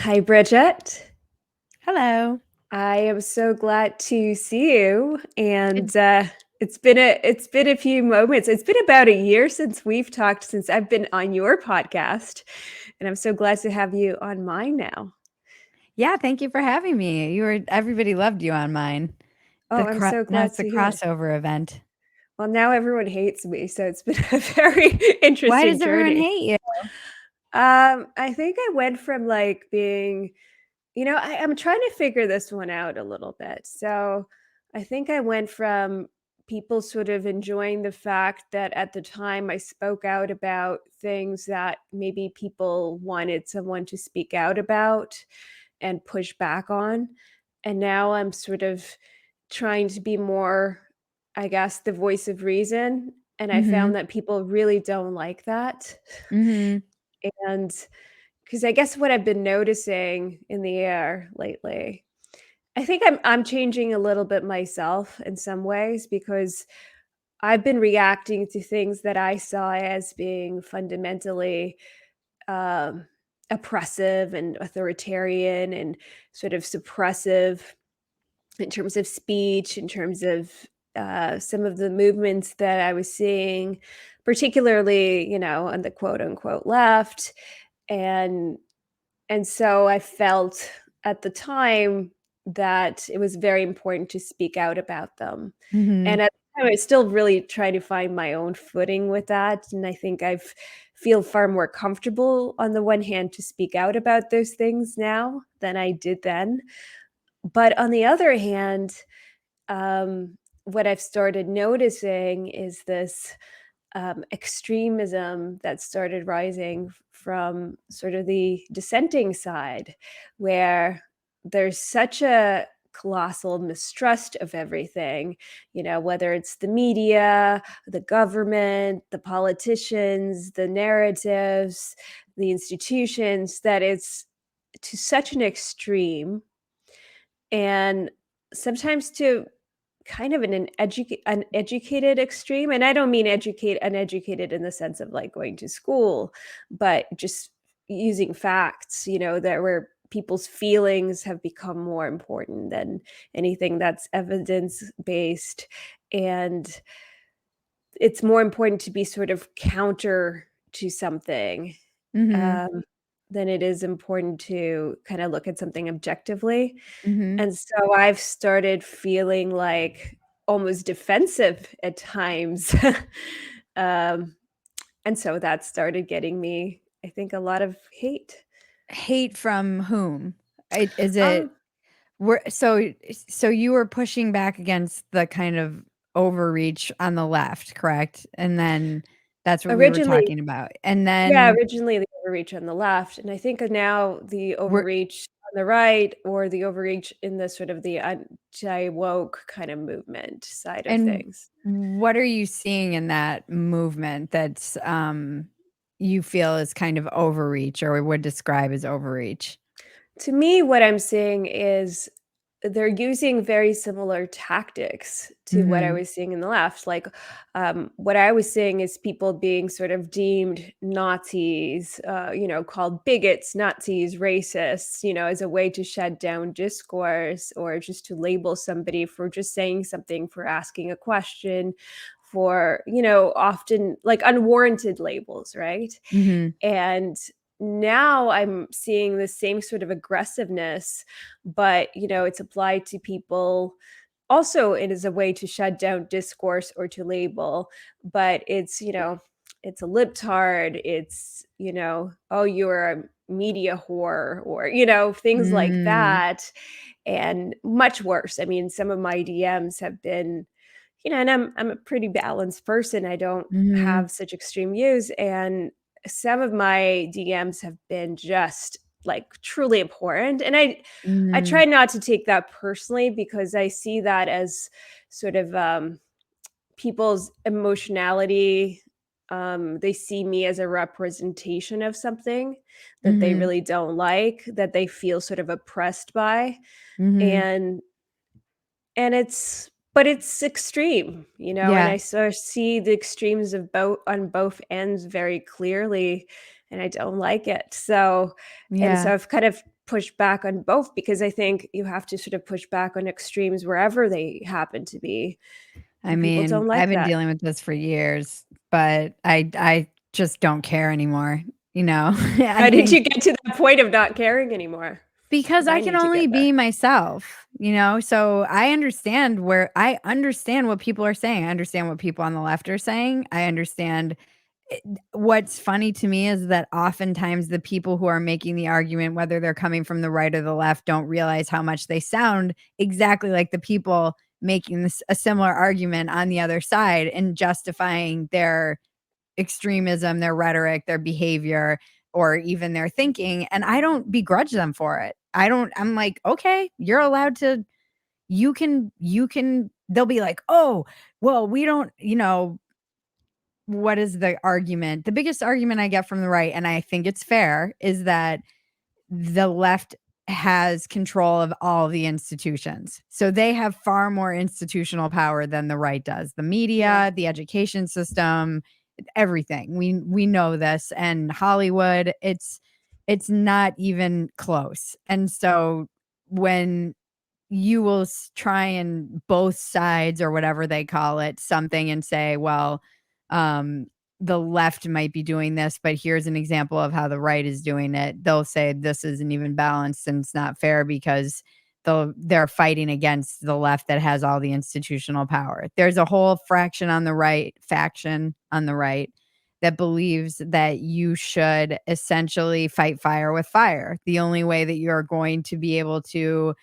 Hi, Bridget. Hello. I am so glad to see you. Good. And it's been a few moments. It's been about a year since we've talked, since I've been on your podcast, and I'm so glad to have you on mine now. Yeah, thank you for having me. Everybody loved you on mine. Oh, I'm so Now glad it's the to hear. crossover event. Well, now everyone hates me, so it's been a very Why interesting does everyone journey. hate you? I think I went from like being, I'm trying to figure this one out a little bit. So I think I went from people sort of enjoying the fact that at the time I spoke out about things that maybe people wanted someone to speak out about and push back on. And now I'm sort of trying to be more, I guess, the voice of reason. And I found Mhm. that people really don't like that. Mhm. And because I guess what I've been noticing in the air lately, I think I'm changing a little bit myself in some ways because I've been reacting to things that I saw as being fundamentally um, oppressive and authoritarian and sort of suppressive in terms of speech, in terms of some of the movements that I was seeing, particularly, on the quote unquote left. And and so I felt at the time that it was very important to speak out about them. Mhm. And at the time, I was still really trying to find my own footing with that. And I think I've feel far more comfortable on the one hand to speak out about those things now than I did then. But on the other hand, what I've started noticing is this extremism that started rising from sort of the dissenting side, where there's such a colossal mistrust of everything, whether it's the media, the government, the politicians, the narratives, the institutions, that it's to such an extreme and sometimes to kind of an educated extreme, and I don't mean uneducated in the sense of, like, going to school, but just using facts, that where people's feelings have become more important than anything that's evidence-based, and it's more important to be sort of counter to something, Mhm. um, than it is important to kinda look at something objectively. Mhm. And so I've started feeling like almost defensive at times. Um, and so that started getting me, I think, a lot of hate. Hate from whom? Is it Um, we're so you were pushing back against the kind of overreach on the left, correct? And then that's what we were originally, talking about. And yeah, then originally the overreach on the left, and I think now the we're overreach on the right, or the overreach in the sort of the anti-woke kind of movement side of And things. what are you seeing in that movement that's, you feel is kind of overreach or would describe as overreach? To me, what I'm seeing is they're using very similar tactics to what I Mhm. was seeing in the left. Like, what I was seeing is people being sort of deemed Nazis, called bigots, Nazis, racists, as a way to shut down discourse or just to label somebody for just saying something, for asking a question, for, often like unwarranted labels, right? Mhm. And now I'm seeing the same sort of aggressiveness, but, it's applied to people. Also, it is a way to shut down discourse or to label, but it's a libtard. It's, oh, you're a media whore, or, things like Mm. that. And much worse. I mean, some of my DMs have been, and I'm a pretty balanced person. I don't Mhm. have such extreme views, and some of my DMs have been just like truly abhorrent. And I try Mhm. not to take that personally because I see that as sort of people's emotionality. They see me as a representation of something that they Mhm. really don't like, that they feel sort of oppressed by. Mhm. And it's extreme, and Yeah. I sort of see the extremes of both on both ends very clearly, and I don't like it. So Yeah. I've kind of push back on both, because I think you have to sort of push back on extremes wherever they happen to be. I And people mean, don't I've like been that. dealing with this for years, but I just don't care anymore, you know? I How did think you get to that point of not caring anymore? because Because I I can need to only get there. be myself, you know? So I understand what people are saying. I understand what people on the left are saying. I understand it. What's funny to me is that oftentimes the people who are making the argument, whether they're coming from the right or the left, don't realize how much they sound exactly like the people making a similar argument on the other side and justifying their extremism, their rhetoric, their behavior, or even their thinking. And I don't begrudge them for it. I'm like, okay, you're allowed to, they'll be like, oh, well, we don't, what is the argument? The biggest argument I get from the right, and I think it's fair, is that the left has control of all the institutions. So they have far more institutional power than the right does. The Yeah. media, the education system, everything. We know this, and Hollywood, it's not even close. And so when you will try and both sides or whatever they call it something and say, well, um, the left might be doing this, but here's an example of how the right is doing it. They'll say this isn't even balanced and it's not fair because they're fighting against the left that has all the institutional power. There's a whole faction on the right that believes that you should essentially fight fire with fire. The only way that you're going to be able to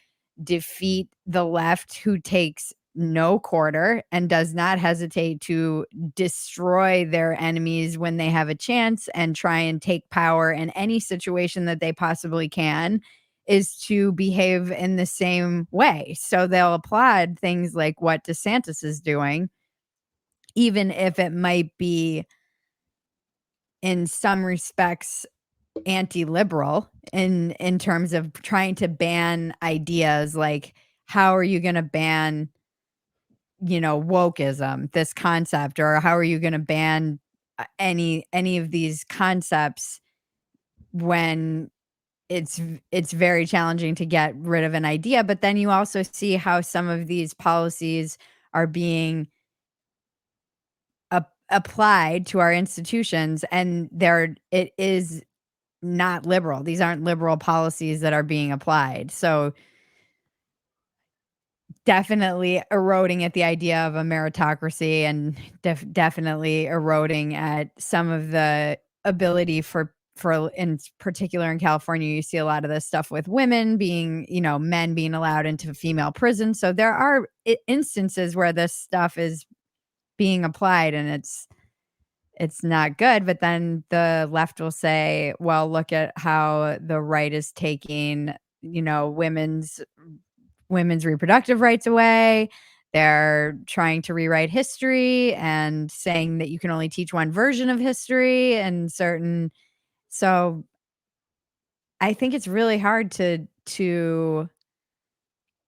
defeat the left, who takes no quarter and does not hesitate to destroy their enemies when they have a chance and try and take power in any situation that they possibly can, is to behave in the same way. So they'll applaud things like what DeSantis is doing, even if it might be in some respects anti-liberal in terms of trying to ban ideas like, how are you going to ban, wokeism, this concept, or how are you going to ban any of these concepts when it's very challenging to get rid of an idea. But then you also see how some of these policies are being applied to our institutions, and it is not liberal. These aren't liberal policies that are being applied. So definitely eroding at the idea of a meritocracy, and definitely eroding at some of the ability for in particular in California, you see a lot of this stuff with women being, men being allowed into female prison. So there are instances where this stuff is being applied and it's not good. But then the left will say, well, look at how the right is taking, women's reproductive rights away. They're trying to rewrite history and saying that you can only teach one version of history and certain. So I think it's really hard to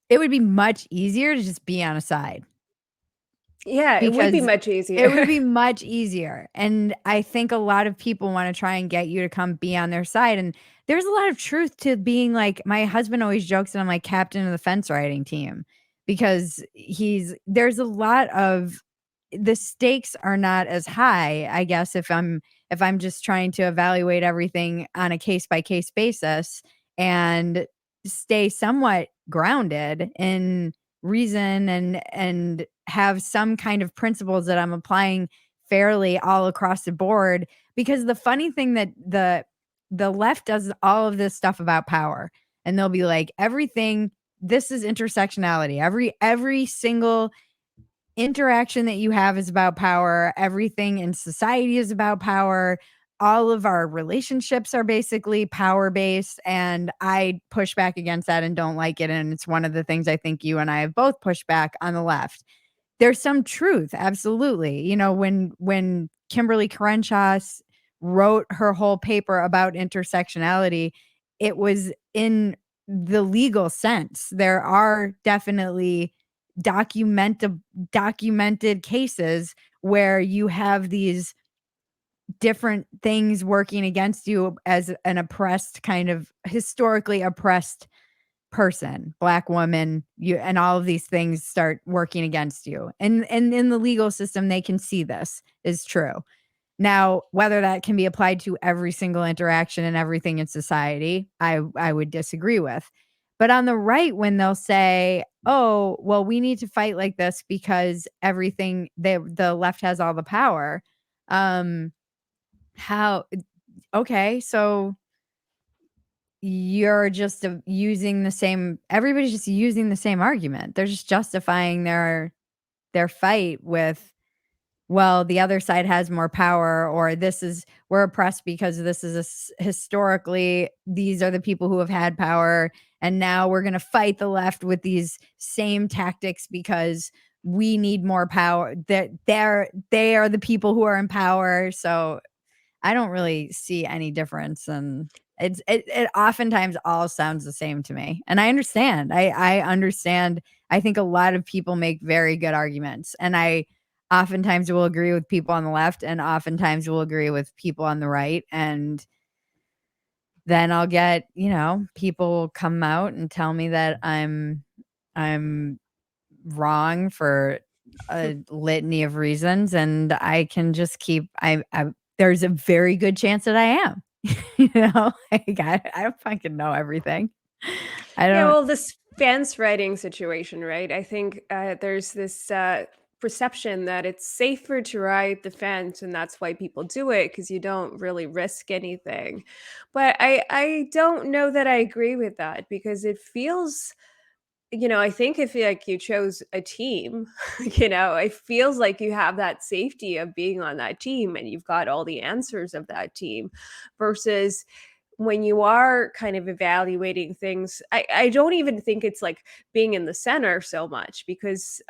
it would be much easier to just be on a side, Yeah, it would be because much it would easier. be much easier. And I think a lot of people want to try and get you to come be on their side. And there's a lot of truth to being like, my husband always jokes that I'm like captain of the fence riding team, because there's a lot of, the stakes are not as high, I guess, if I'm just trying to evaluate everything on a case by case basis and stay somewhat grounded in reason and have some kind of principles that I'm applying fairly all across the board. Because the funny thing that the left does all of this stuff about power, and they'll be like, everything, this is intersectionality. Every single interaction that you have is about power. Everything in society is about power. All of our relationships are basically power based. And I push back against that and don't like it. And it's one of the things I think you and I have both pushed back on the left. There's some truth, absolutely. When Kimberly Crenshaw wrote her whole paper about intersectionality, it was in the legal sense. There are definitely documented cases where you have these different things working against you as an oppressed, kind of historically oppressed person, black woman, you and all of these things start working against you. And in the legal system, they can see this is true. Now, whether that can be applied to every single interaction and everything in society, I would disagree with. But on the right, when they'll say, "Oh, well, we need to fight like this because everything the left has all the power." Um, how okay, so you're just using the same everybody's just using the same argument. They're just justifying their fight with, well, the other side has more power, or this is we're oppressed because this is historically these are the people who have had power, and now we're going to fight the left with these same tactics because we need more power. That they are the people who are in power. So I don't really see any difference, and it oftentimes all sounds the same to me, and I understand. I understand. I think a lot of people make very good arguments, and I oftentimes will agree with people on the left, and oftentimes will agree with people on the right, and then I'll get, people come out and tell me that I'm wrong for a litany of reasons, and I can just keep I there's a very good chance that I am. Like, I don't fucking know everything. I Yeah, don't well, this fence riding situation, right? I think there's this perception that it's safer to ride the fence, and that's why people do it because you don't really risk anything. But I don't know that I agree with that because it feels, I think if like you chose a team, it feels like you have that safety of being on that team and you've got all the answers of that team versus when you are kind of evaluating things, I don't even think it's like being in the center so much because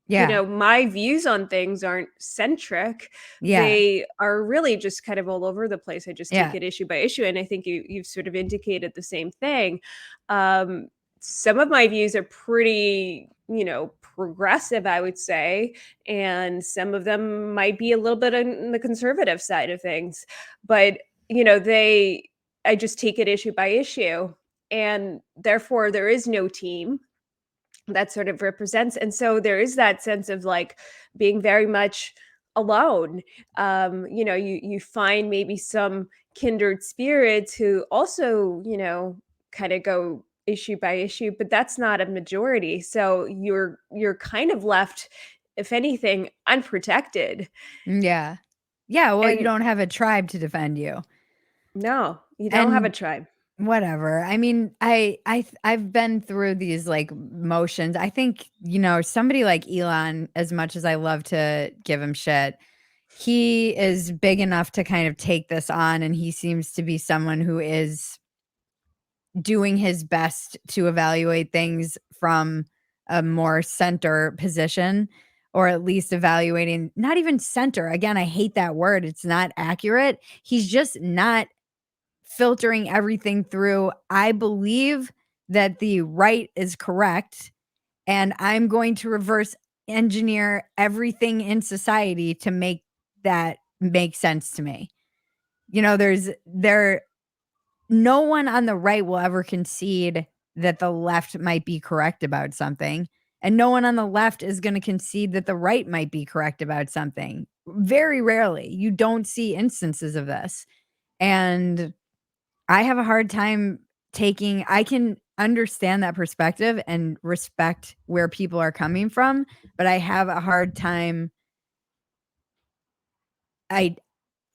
yeah, my views on things aren't centric. yeah, They are really just kind of all over the place. I just take yeah, it issue by issue. And I think you've sort of indicated the same thing. Um, some of my views are pretty, progressive, I would say, and some of them might be a little bit on the conservative side of things. But they I just take it issue by issue, and therefore there is no team that sort of represents, and so there is that sense of, like, being very much alone. You find maybe some kindred spirits who also, kinda go issue by issue, but that's not a majority, so you're kind of left, if anything, unprotected, yeah. Yeah, well, you and don't have a tribe to defend you, no, you don't have a and tribe. whatever. I mean, I've been through these, like, motions. I think, somebody like Elon, as much as I love to give him shit, he is big enough to kind of take this on, and he seems to be someone who is doing his best to evaluate things from a more center position, or at least evaluating not even center. Again, I hate that word. It's not accurate. He's just not filtering everything through. I believe that the right is correct, and I'm going to reverse engineer everything in society to make that make sense to me. There no one on the right will ever concede that the left might be correct about something, and no one on the left is going to concede that the right might be correct about something. Very rarely. You don't see instances of this. And I have a hard time I can understand that perspective and respect where people are coming from, but I have a hard time I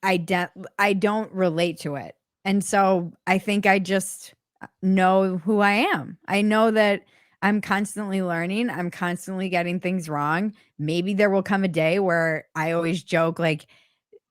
I don't relate to it. And so I think I just know who I am. I know that I'm constantly learning, I'm constantly getting things wrong. Maybe there will come a day where I always joke like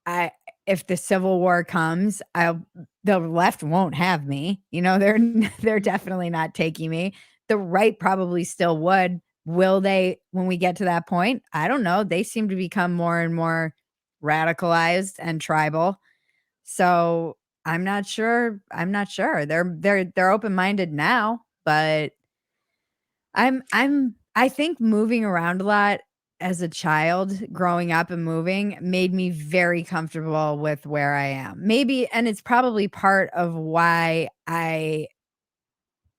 I if the Civil War comes, the left won't have me. They're they're definitely not taking me. The right probably still would. Will they when we get to that point? I don't know. They seem to become more and more radicalized and tribal. So, I'm not sure. They're open-minded now, but I think moving around a lot as a child growing up and moving made me very comfortable with where I am. Maybe, and it's probably part of why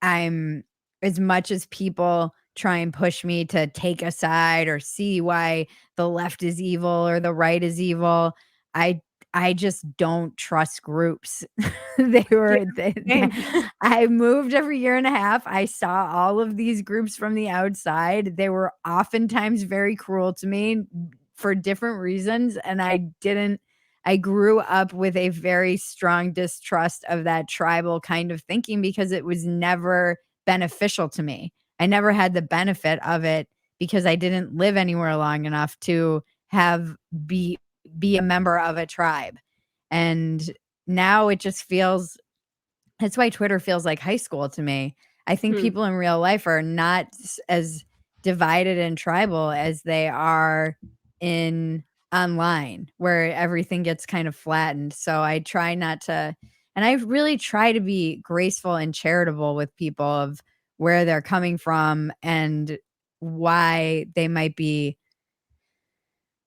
I'm, as much as people try and push me to take a side or see why the left is evil or the right is evil, I I just don't trust groups. They Yeah, were same. I moved every year and a half. I saw all of these groups from the outside. They were oftentimes very cruel to me for different reasons, and I grew up with a very strong distrust of that tribal kind of thinking because it was never beneficial to me. I never had the benefit of it because I didn't live anywhere long enough to have be be a member of a tribe. And now it just feels, that's why Twitter feels like high school to me. I think Hmm. people in real life are not as divided and tribal as they are in online, where everything gets kind of flattened. So I try not to, and I really try to be graceful and charitable with people of where they're coming from and why they might be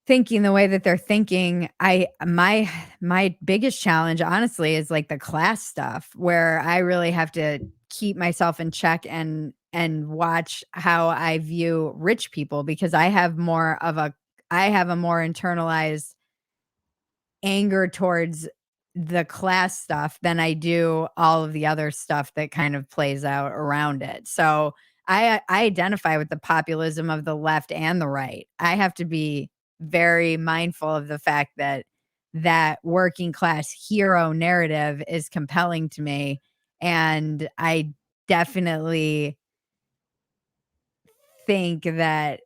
thinking the way that they're thinking. My biggest challenge, honestly, is like the class stuff where I really have to keep myself in check and watch how I view rich people because I have a more internalized anger towards the class stuff than I do all of the other stuff that kind of plays out around it. So I identify with the populism of the left and the right. I have to be very mindful of the fact that that working class hero narrative is compelling to me, and I definitely think that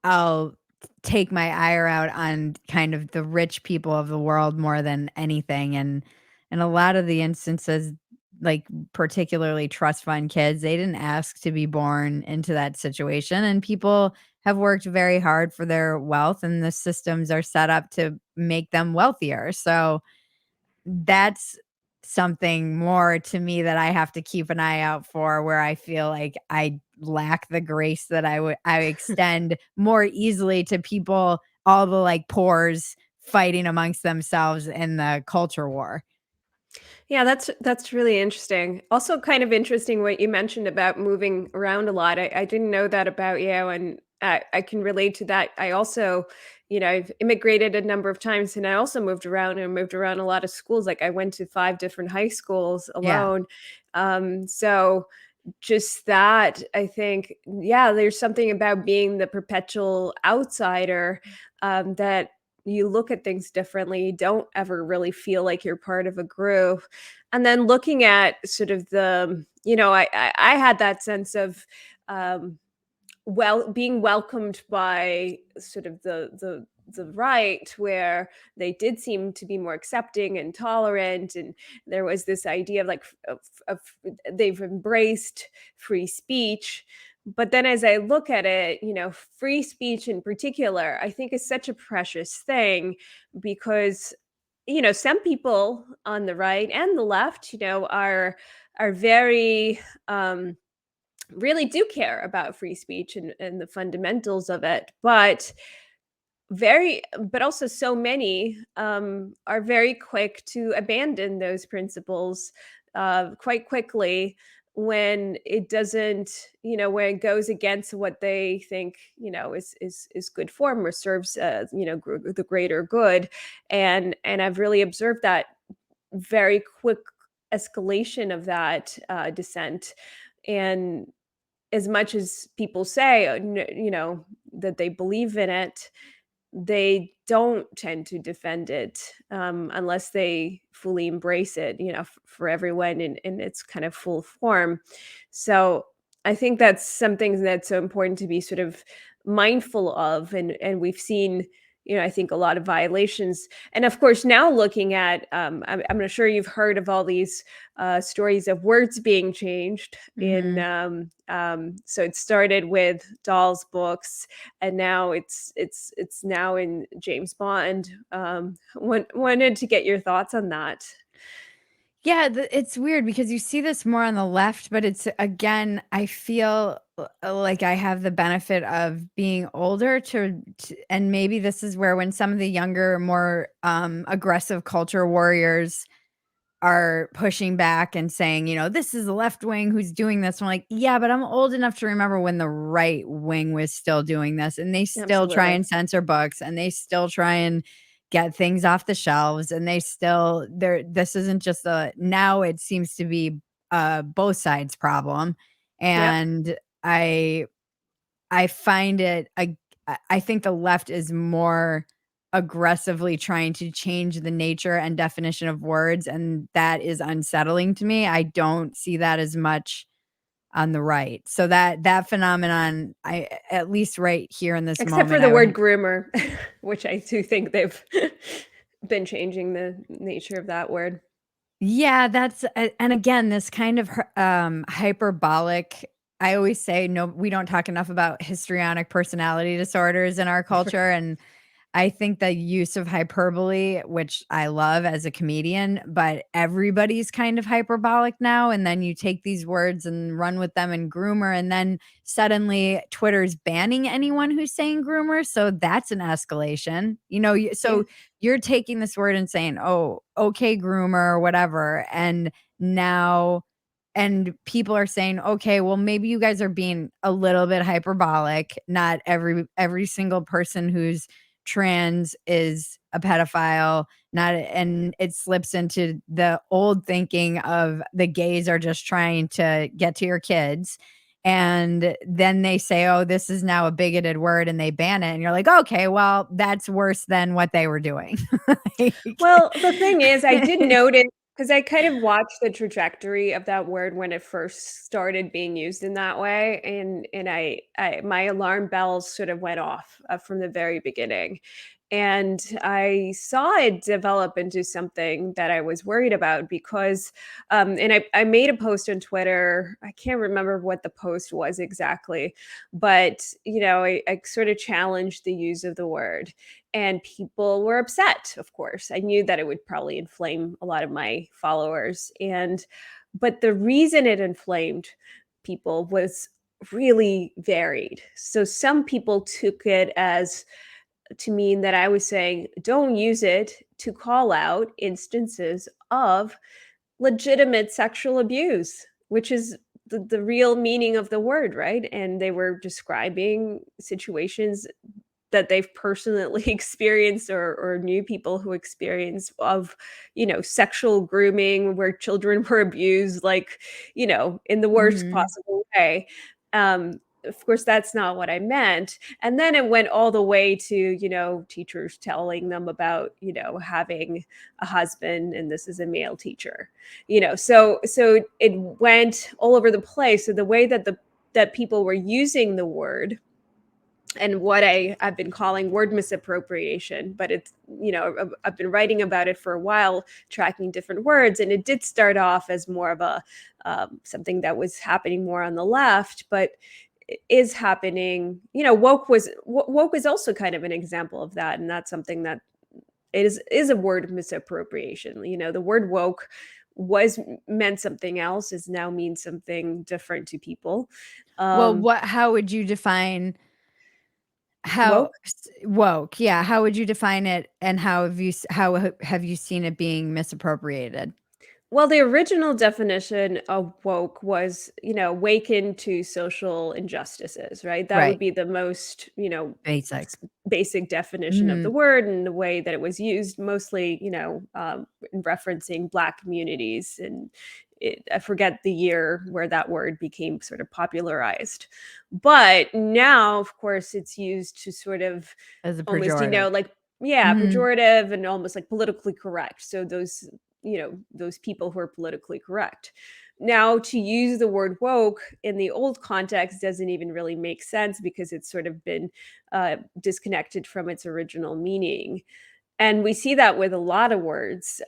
I'll take my ire out on kind of the rich people of the world more than anything, and in a lot of the instances, like, particularly trust fund kids, they didn't ask to be born into that situation, and people have worked very hard for their wealth, and the systems are set up to make them wealthier. So that's something more to me that I have to keep an eye out for, where I feel like I lack the grace that I extend more easily to people, all the, like, pores fighting amongst themselves in the culture war. Yeah, that's really interesting. Also kind of interesting what you mentioned about moving around a lot. I didn't know that about you, and I can relate to that. I also, I've immigrated a number of times, and I also moved around and moved around a lot of schools. Like I went to 5 different high schools Yeah. alone. So just that, I think, yeah, there's something about being the perpetual outsider, that you look at things differently. You don't ever really feel like you're part of a group. And then looking at sort of I had that sense of, um, being welcomed by sort of the right, where they did seem to be more accepting and tolerant, and there was this idea of like of they've embraced free speech. But then as I look at it, free speech in particular, I think is such a precious thing, because some people on the right and the left, are very, really do care about free speech and the fundamentals of it, but also so many, are very quick to abandon those principles, quite quickly, when it doesn't, when it goes against what they think, is good form or serves, the greater good. And I've really observed that very quick escalation of that, dissent. And as much as people say, that they believe in it, they don't tend to defend it, unless they fully embrace it, for everyone in its kind of full form. So I think that's something that's so important to be sort of mindful of, and we've seen, I think a lot of violations, and of course now looking at, I'm not sure you've heard of all these, stories of words being changed in, Mhm. so it started with dolls books, and now it's now in James Bond. Wanted to get your thoughts on that. Yeah, it's weird because you see this more on the left, but it's again, I feel like I have the benefit of being older and maybe this is where when some of the younger, more aggressive culture warriors are pushing back and saying, this is the left wing who's doing this. I'm like, yeah, but I'm old enough to remember when the right wing was still doing this and they still try Absolutely. and censor books and they still try and get things off the shelves and they still this isn't just now it seems to be both sides problem. Yep. And I I find it I think the left is more aggressively trying to change the nature and definition of words, and that is unsettling to me. I don't see that as much on the right. So that phenomenon, I at least right here in this Except for moment, the I word would groomer, which I do think they've been changing the nature of that word. yeah, that's and again, this kind of hyperbolic I always say no we don't talk enough about histrionic personality disorders in our culture and I think the use of hyperbole, which I love as a comedian, but everybody's kind of hyperbolic now. And then you take these words and run with them in groomer, and then suddenly Twitter's banning anyone who's saying groomer. So that's an escalation. Yeah. So you're taking this word and saying, oh, okay, groomer, or whatever. Now and people are saying, okay, well, maybe you guys are being a little bit hyperbolic. Not every single person who's trans is a pedophile, not and it slips into the old thinking of the gays are just trying to get to your kids. And then they say, oh, this is now a bigoted word and they ban it. And you're like, okay, well, that's worse than what they were doing. Well, the thing is, I did notice because I kind of watched the trajectory of that word when it first started being used in that way, and I my alarm bells sort of went off from the very beginning, and I saw it develop into something that I was worried about because, and I made a post on Twitter. I can't remember what the post was exactly, but I sort of challenged the use of the word and people were upset, of course. I knew that it would probably inflame a lot of my followers, but the reason it inflamed people was really varied. So some people took it as to mean that I was saying, don't use it to call out instances of legitimate sexual abuse, which is the real meaning of the word, right? And they were describing situations that they've personally experienced or knew people who experienced of, sexual grooming where children were abused, like, in the worst Mhm. possible way. Of course, that's not what I meant. And then it went all the way to, teachers telling them about, having a husband and this is a male teacher. So it went all over the place. So the way that people were using the word and what I've been calling word misappropriation, but it's, I've been writing about it for a while, tracking different words, and it did start off as more of a something that was happening more on the left, but is happening. Woke was also kind of an example of that, and that's something that is a word misappropriation. The word woke was meant something else, is now means something different to people. Well, Um, how would you define how Woke. woke? Yeah, how would you define it and have you seen it being misappropriated? Well, the original definition of woke was, awakened to social injustices, right? That would Right. be the most, Basic. basic definition of the Mhm. word and the way that it was used, mostly, in referencing Black communities. And I forget the year where that word became sort of popularized. But now, of course, it's used to sort of As a almost, pejorative. like, yeah, Mhm. pejorative and almost like politically correct. So those people who are politically correct. Now, to use the word woke in the old context doesn't even really make sense because it's sort of been disconnected from its original meaning. And we see that with a lot of words.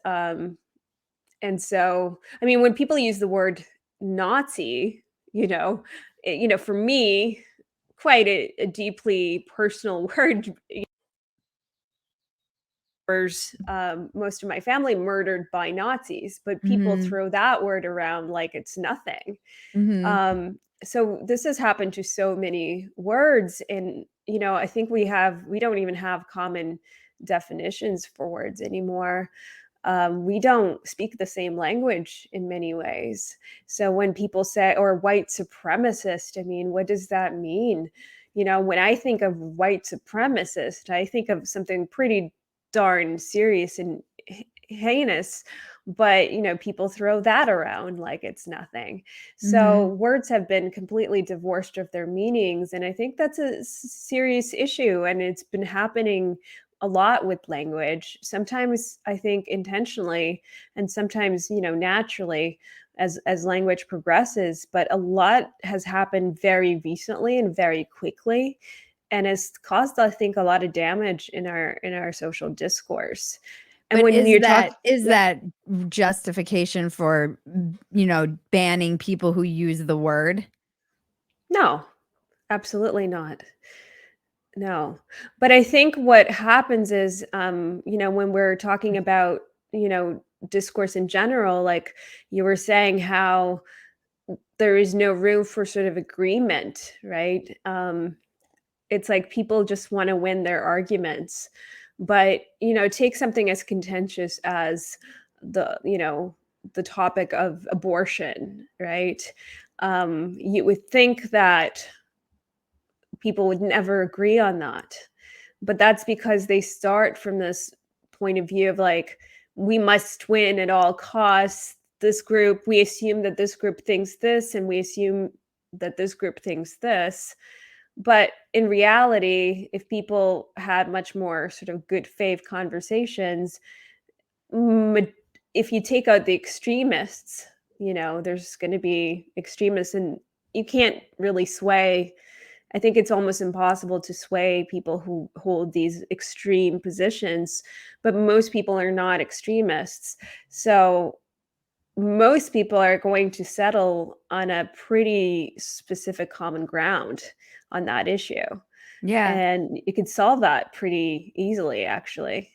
And so, I mean, when people use the word Nazi, for me, quite a deeply personal word. most of my family murdered by Nazis, but people Mhm. throw that word around like it's nothing. Mhm. So this has happened to so many words, and I think we don't even have common definitions for words anymore. We don't speak the same language in many ways. So when people say, or white supremacist, I mean, what does that mean? When I think of white supremacist, I think of something pretty darn serious and heinous, but people throw that around like it's nothing. So Mhm. words have been completely divorced of their meanings, and I think that's a serious issue, and it's been happening a lot with language. Sometimes I think intentionally, and sometimes naturally, as language progresses, but a lot has happened very recently and very quickly, and has caused, I think, a lot of damage in our social discourse. And But when is you're that talking, is yeah, that justification for, banning people who use the word? no, absolutely not. No. But I think what happens is, when we're talking about, discourse in general, like you were saying, how there is no room for sort of agreement, right? It's like people just want to win their arguments. But, take something as contentious as the topic of abortion, right? You would think that people would never agree on that. But that's because they start from this point of view of like, we must win at all costs. This group, we assume that this group thinks this, and we assume that this group thinks this. But in reality, if people had much more sort of good faith conversations, ma- if you take out the extremists, there's going to be extremists, and you can't really sway. I think it's almost impossible to sway people who hold these extreme positions, but most people are not extremists. So most people are going to settle on a pretty specific common ground on that issue. Yeah. And you could solve that pretty easily, actually.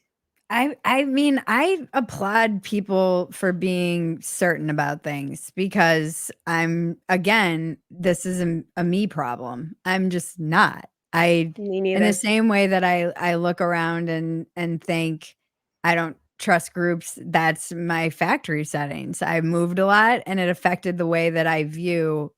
I mean, I applaud people for being certain about things because this is a me problem. I'm just not. I Me In the neither. same way that I look around and think I don't trust groups, that's my factory settings. I moved a lot and it affected the way that I view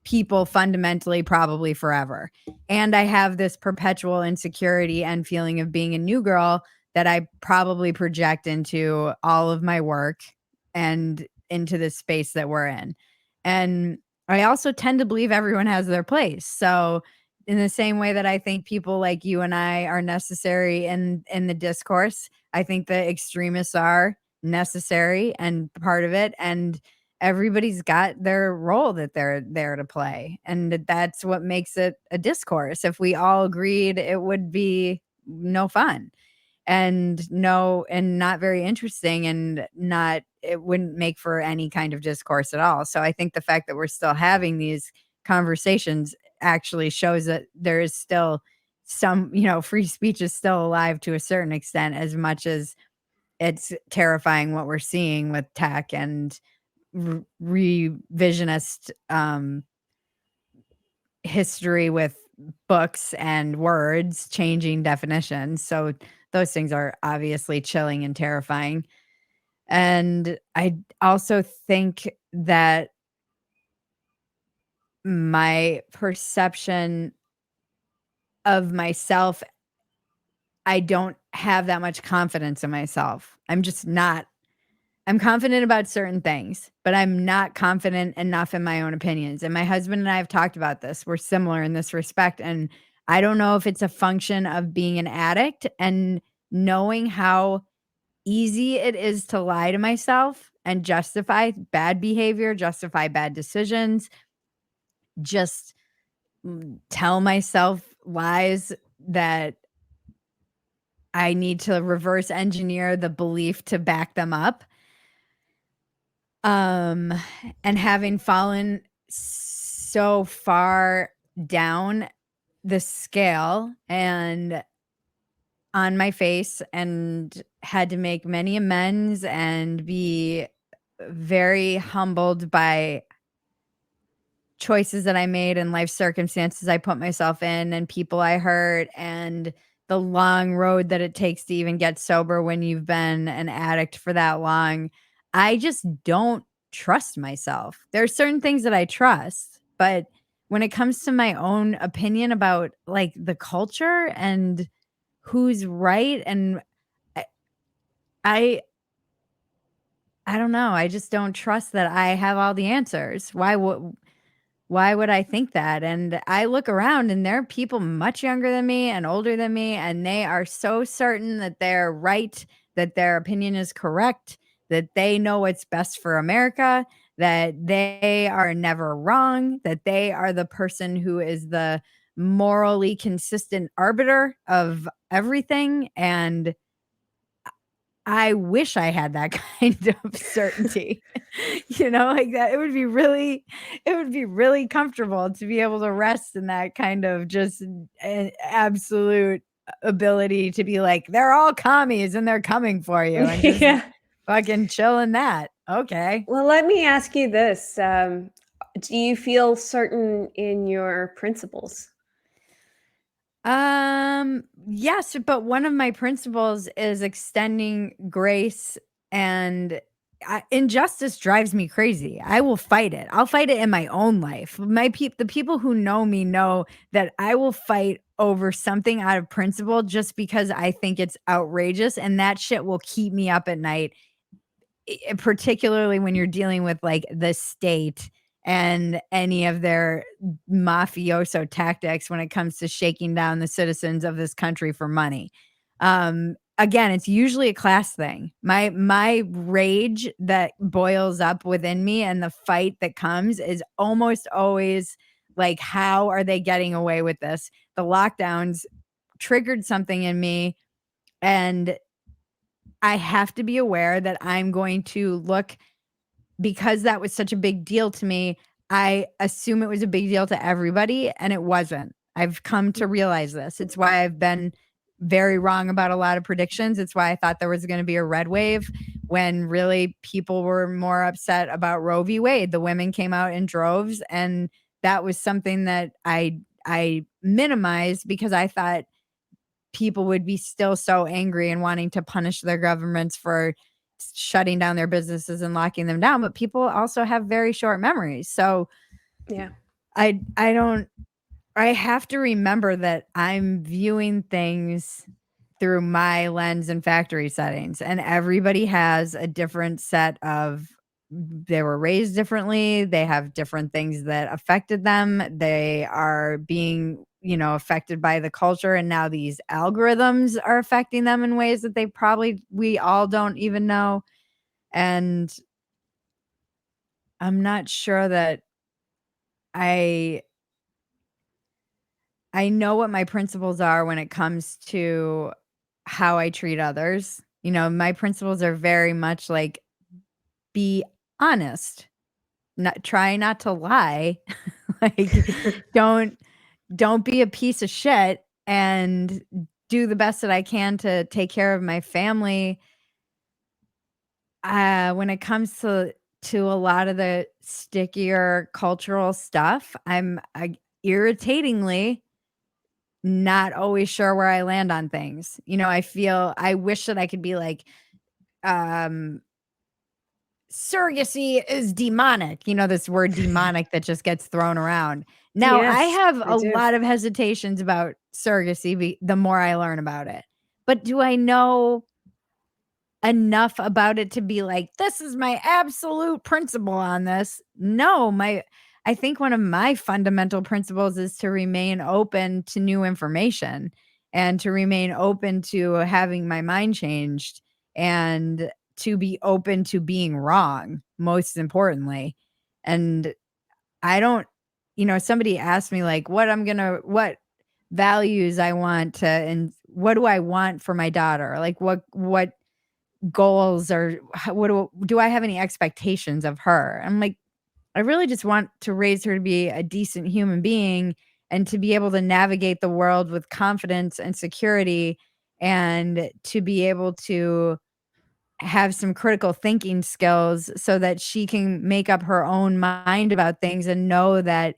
people fundamentally, probably forever. And I have this perpetual insecurity and feeling of being a new girl that I probably project into all of my work and into the space that we're in. And I also tend to believe everyone has their place. So in the same way that I think people like you and I are necessary in the discourse, I think the extremists are necessary and part of it. And everybody's got their role that they're there to play, and that's what makes it a discourse. If we all agreed, it would be no fun and not very interesting, and not it wouldn't make for any kind of discourse at all. So I think the fact that we're still having these conversations actually shows that there is still some, free speech is still alive to a certain extent, as much as it's terrifying what we're seeing with tech and revisionist history with books and words changing definitions. So those things are obviously chilling and terrifying. And I also think that my perception of myself, I don't have that much confidence in myself. I'm confident about certain things, but I'm not confident enough in my own opinions. And my husband and I have talked about this. We're similar in this respect. And I don't know if it's a function of being an addict and knowing how easy it is to lie to myself and justify bad behavior, justify bad decisions, just tell myself lies that I need to reverse engineer the belief to back them up. Um, and having fallen so far down the scale and on my face and had to make many amends and be very humbled by choices that I made and life circumstances I put myself in and people I hurt and the long road that it takes to even get sober when you've been an addict for that long. I just don't trust myself. There are certain things that I trust, but when it comes to my own opinion about like the culture and who's right and I I I don't know, I just don't trust that I have all the answers. Why would I think that? And I look around and there are people much younger than me and older than me, and they are so certain that they're right, that their opinion is correct, that they know what's best for America, that they are never wrong, that they are the person who is the morally consistent arbiter of everything. And I wish I had that kind of certainty, like that. It would be really comfortable to be able to rest in that kind of just an absolute ability to be like, they're all commies and they're coming for you and just Yeah. fucking chill in that. Okay. Well, let me ask you this, do you feel certain in your principles? Yes, but one of my principles is extending grace and injustice drives me crazy. I will fight it. I'll fight it in my own life. The people who know me know that I will fight over something out of principle just because I think it's outrageous and that shit will keep me up at night particularly when you're dealing with like the state and any of their mafioso tactics when it comes to shaking down the citizens of this country for money. Again, it's usually a class thing. My rage that boils up within me and the fight that comes is almost always like, how are they getting away with this? The lockdowns triggered something in me, and I have to be aware that I'm going to look because that was such a big deal to me. I assume it was a big deal to everybody, and it wasn't. I've come to realize this. It's why I've been very wrong about a lot of predictions. It's why I thought there was going to be a red wave when really people were more upset about Roe v. Wade. The women came out in droves, and that was something that I minimized because I thought people would be still so angry and wanting to punish their governments for shutting down their businesses and locking them down, but people also have very short memories. So Yeah. I have to remember that I'm viewing things through my lens and factory settings, and everybody has a different set of they were raised differently, they have different things that affected them, they are being, affected by the culture, and now these algorithms are affecting them in ways that we all don't even know, and I'm not sure that I I know what my principles are when it comes to how I treat others. My principles are very much like be honest, not try not to lie. Like don't don't be a piece of shit and do the best that I can to take care of my family. When it comes to a lot of the stickier cultural stuff, I'm irritatingly not always sure where I land on things. I wish that I could be like, um, surrogacy is demonic, this word demonic that just gets thrown around. Now, I Yes, have I a do. lot of hesitations about surrogacy the more I learn about it. But do I know enough about it to be like, this is my absolute principle on this? No, I think one of my fundamental principles is to remain open to new information and to remain open to having my mind changed and to be open to being wrong, most importantly. And I don't, somebody asked me like what values I want to, and what do I want for my daughter? Like what goals or what do I have any expectations of her? I'm like, I really just want to raise her to be a decent human being and to be able to navigate the world with confidence and security and to be able to have some critical thinking skills so that she can make up her own mind about things and know that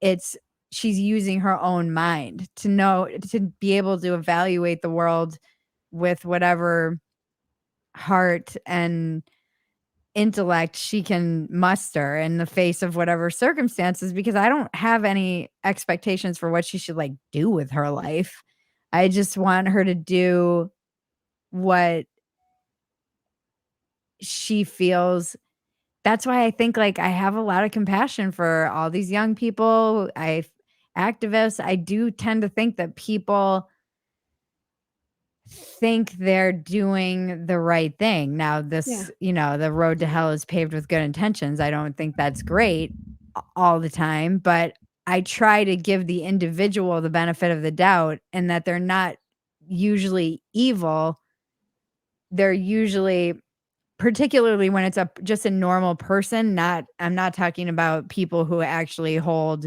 it's she's using her own mind to be able to evaluate the world with whatever heart and intellect she can muster in the face of whatever circumstances, because I don't have any expectations for what she should, like, do with her life. I just want her to do what she feels. That's why I think, like, I have a lot of compassion for all these young people, activists. I do tend to think that people think they're doing the right thing. Now Yeah. this, the road to hell is paved with good intentions. I don't think that's great all the time, but I try to give the individual the benefit of the doubt and that they're not usually evil. They're usually, particularly when it's just a normal person, not I'm not talking about people who actually hold,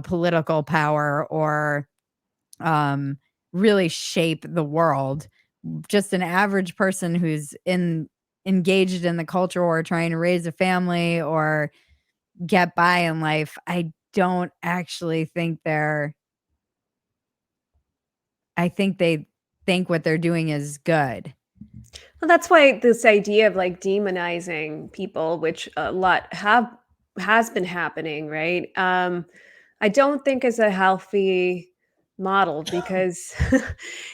political power or um really shape the world. Just an average person who's engaged in the culture or trying to raise a family or get by in life. I don't actually think I think they think what they're doing is good. Well, that's why this idea of, like, demonizing people, which a lot have has been happening, right? I don't think is a healthy model because,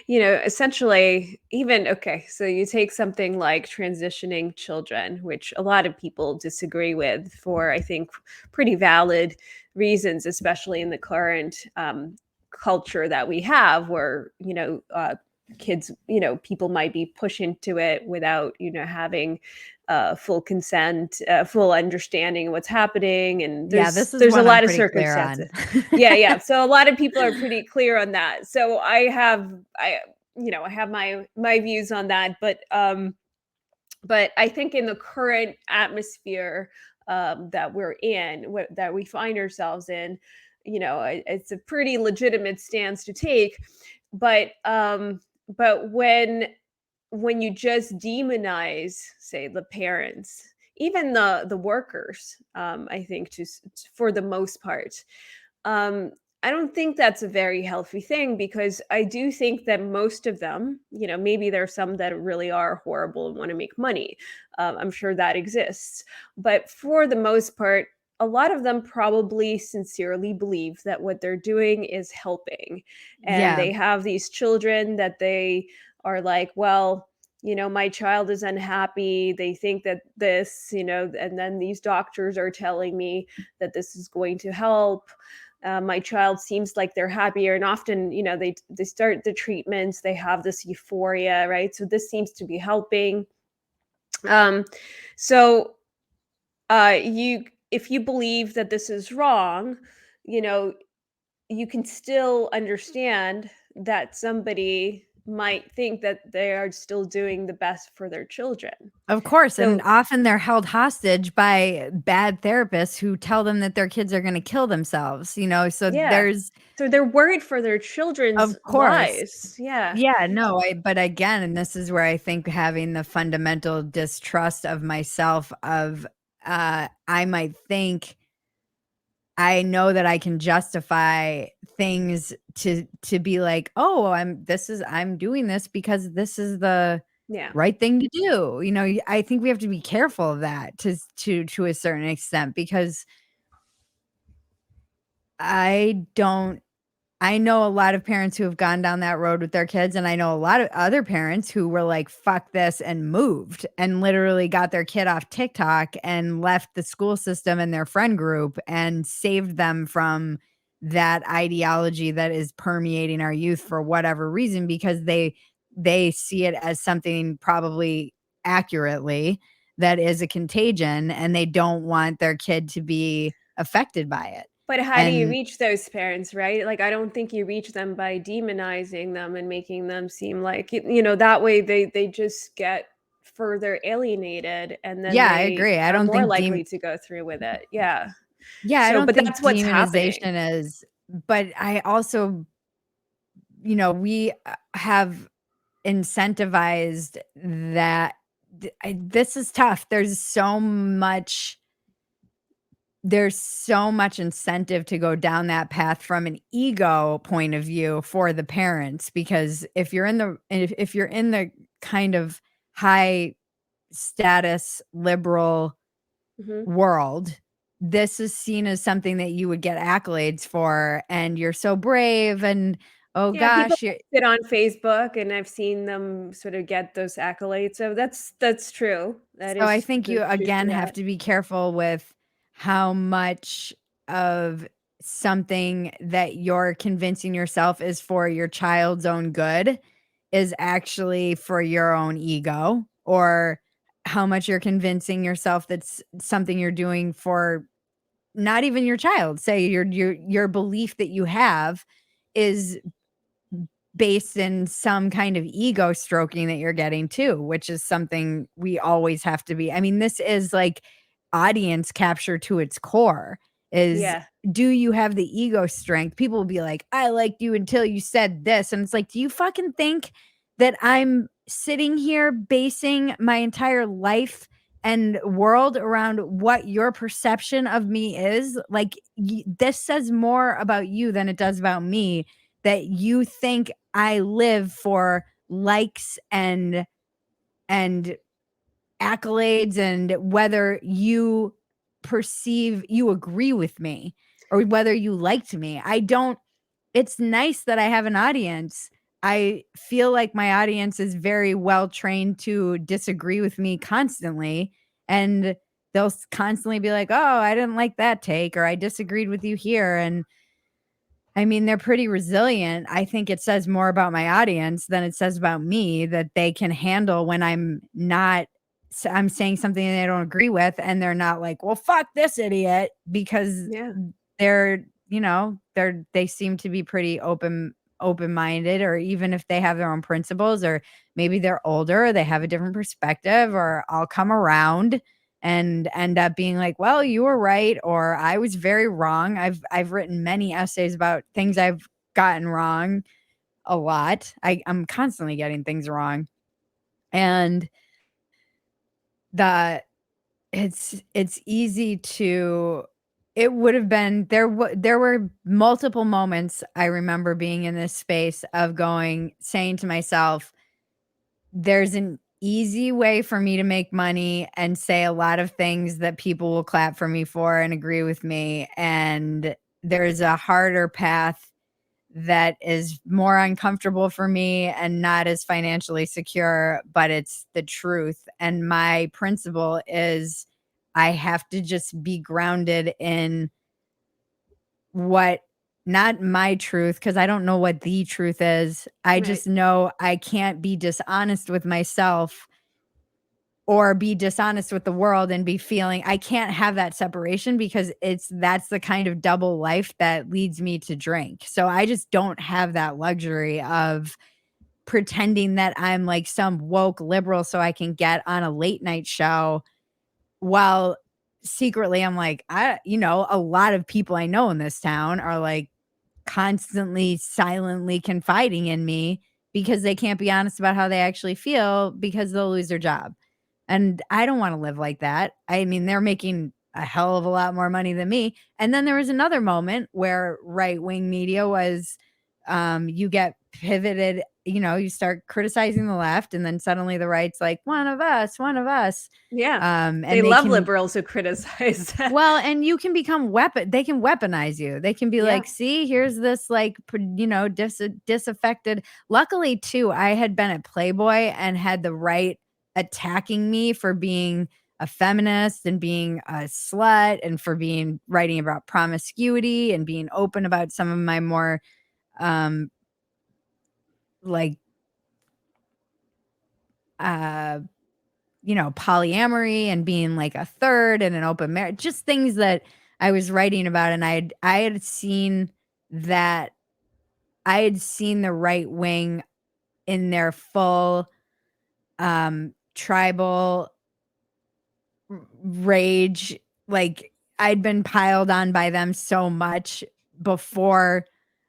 essentially, even okay, so you take something like transitioning children, which a lot of people disagree with for, I think, pretty valid reasons, especially in the current culture that we have, where kids, people might be pushed into it without, having full consent, full understanding of what's happening, and Yeah, there's this is there's a one I'm lot of pretty clear on. circumstances. Yeah, yeah. So a lot of people are pretty clear on that. So I have my views on that, but I think in the current atmosphere that we're in, that we find ourselves in, it's a pretty legitimate stance to take. But when you just demonize, say, the parents, even the workers, I think for the most part, um, I don't think that's a very healthy thing, because I do think that most of them, maybe there are some that really are horrible and want to make money. I'm sure that exists. But for the most part, a lot of them probably sincerely believe that what they're doing is helping. And Yeah. they have these children that they are like, well, my child is unhappy. They think that this, and then these doctors are telling me that this is going to help. My child seems like they're happier, and often, they start the treatments, they have this euphoria, right? So this seems to be helping. um so you if you believe that this is wrong, you know you can still understand that somebody might think that they are still doing the best for their children. Of course, and So often they're held hostage by bad therapists who tell them that their kids are gonna kill themselves, so yeah, there's so they're worried for their children's of course. lives. Yeah. Yeah, no, but again, and this is where I think having the fundamental distrust of myself of, I might think I know that I can justify things to be like, "Oh, I'm doing this because this is the Yeah. right thing to do." I think we have to be careful of that to a certain extent, because I don't I know a lot of parents who have gone down that road with their kids, and I know a lot of other parents who were like, "Fuck this," and moved, and literally got their kid off TikTok and left the school system and their friend group and saved them from that ideology that is permeating our youth for whatever reason, because they see it as something, probably accurately, that is a contagion, and they don't want their kid to be affected by it. But how do you And reach those parents, right? Like, I don't think you reach them by demonizing them and making them seem like, that way they just get further alienated, and then yeah, I they agree. I are don't more think likely to go through with it. Yeah. yeah, I So, don't but think that's what's happening. demonization is, but I also, we have incentivized that this is tough. There's so much incentive to go down that path from an ego point of view for the parents, because if you're in the kind of high status liberal Mhm. world, this is seen as something that you would get accolades for, and you're so brave, and oh Yeah, people gosh, you sit on Facebook, and I've seen them sort of get those accolades, so that's true. That so I is think you there's truth to again have that. to be careful with how much of something that you're convincing yourself is for your child's own good is actually for your own ego, or how much you're convincing yourself that's something you're doing for not even your child. Say your belief that you have is based in some kind of ego stroking that you're getting too, which is something we always have to be. I mean, this is like audience capture to its core. Is Yeah, do you have the ego strength? People will be like, I liked you until you said this. And it's like, do you fucking think that I'm sitting here basing my entire life and world around what your perception of me is? Like, this says more about you than it does about me, that you think I live for likes and accolades, and whether you agree with me or whether you liked me. I don't It's nice that I have an audience. I feel like my audience is very well trained to disagree with me constantly, and they'll constantly be like, "Oh, I didn't like that take," or "I disagreed with you here." And I mean, they're pretty resilient. I think it says more about my audience than it says about me, that they can handle when I'm saying something they don't agree with, and they're not like, "Well, fuck this idiot," because yeah, they seem to be pretty open-minded, or even if they have their own principles, or maybe they're older, they have a different perspective, or I'll come around and end up being like, "Well, you were right," or "I was very wrong." I've written many essays about things I've gotten wrong a lot. I'm constantly getting things wrong. And the it's easy to it would have been there were multiple moments I remember being in this space of saying to myself, there's an easy way for me to make money and say a lot of things that people will clap for me for and agree with me, and there's a harder path that is more uncomfortable for me and not as financially secure, but it's the truth. And my principle is I have to just be grounded in what not my truth, because I don't know what the truth is. I right. just know I can't be dishonest with myself or be dishonest with the world and be feeling I can't have that separation, because that's the kind of double life that leads me to drink. So I just don't have that luxury of pretending that I'm like some woke liberal so I can get on a late night show while secretly I'm like, a lot of people I know in this town are like constantly silently confiding in me because they can't be honest about how they actually feel because they'll lose their job. And I don't wanna live like that. I mean, they're making a hell of a lot more money than me. And then there was another moment where right-wing media was, you get pivoted, you start criticizing the left, and then suddenly the right's like, "One of us, one of us." Yeah. They And they love can liberals who criticize. well, and you can become they can weaponize you. They can be Yeah, like, "See, here's this like, disaffected." Luckily, too, I had been at Playboy and had the right attacking me for being a feminist and being a slut and for being writing about promiscuity and being open about some of my more um like uh polyamory and being like a third and an open marriage, just things that I was writing about. And I had seen that I had seen the right wing in their full tribal rage. Like I'd been piled on by them so much before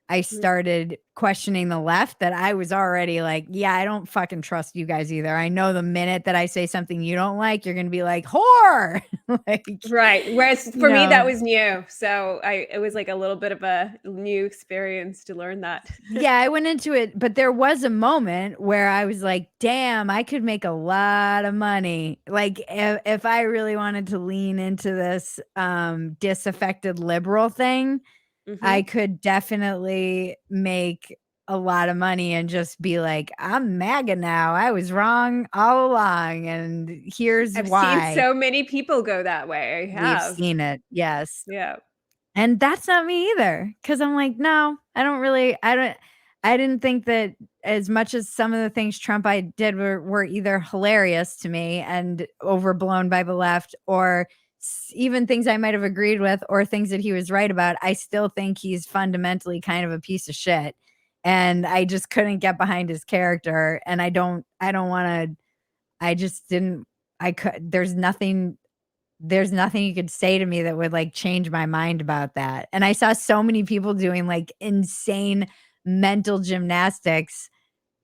I Mhm. started questioning the left that I was already like, yeah, I don't fucking trust you guys either. I know the minute that I say something you don't like, you're going to be like, whore. Like, Right, whereas you for me, that know, was new, so I it was, like, a little bit of a new experience to learn that. yeah, I went into it, but there was a moment where I was like, damn, I could make a lot of money. Like if I really wanted to lean into this disaffected liberal thing, I Mhm. could definitely make a lot of money and just be like, I'm MAGA now. I was wrong all along. And here's I've seen why. so many people go that way, I We've have. seen it. Yes. Yeah. And that's not me either, because 'cause I'm like, "No, I didn't think that as much as some of the things Trump I did were either hilarious to me and overblown by the left or even things I might have agreed with or things that he was right about, I still think he's fundamentally kind of a piece of shit, and I just couldn't get behind his character, and I don't wanna I just didn't I could there's nothing you could say to me that would, like, change my mind about that, and I saw so many people doing, like, insane mental gymnastics,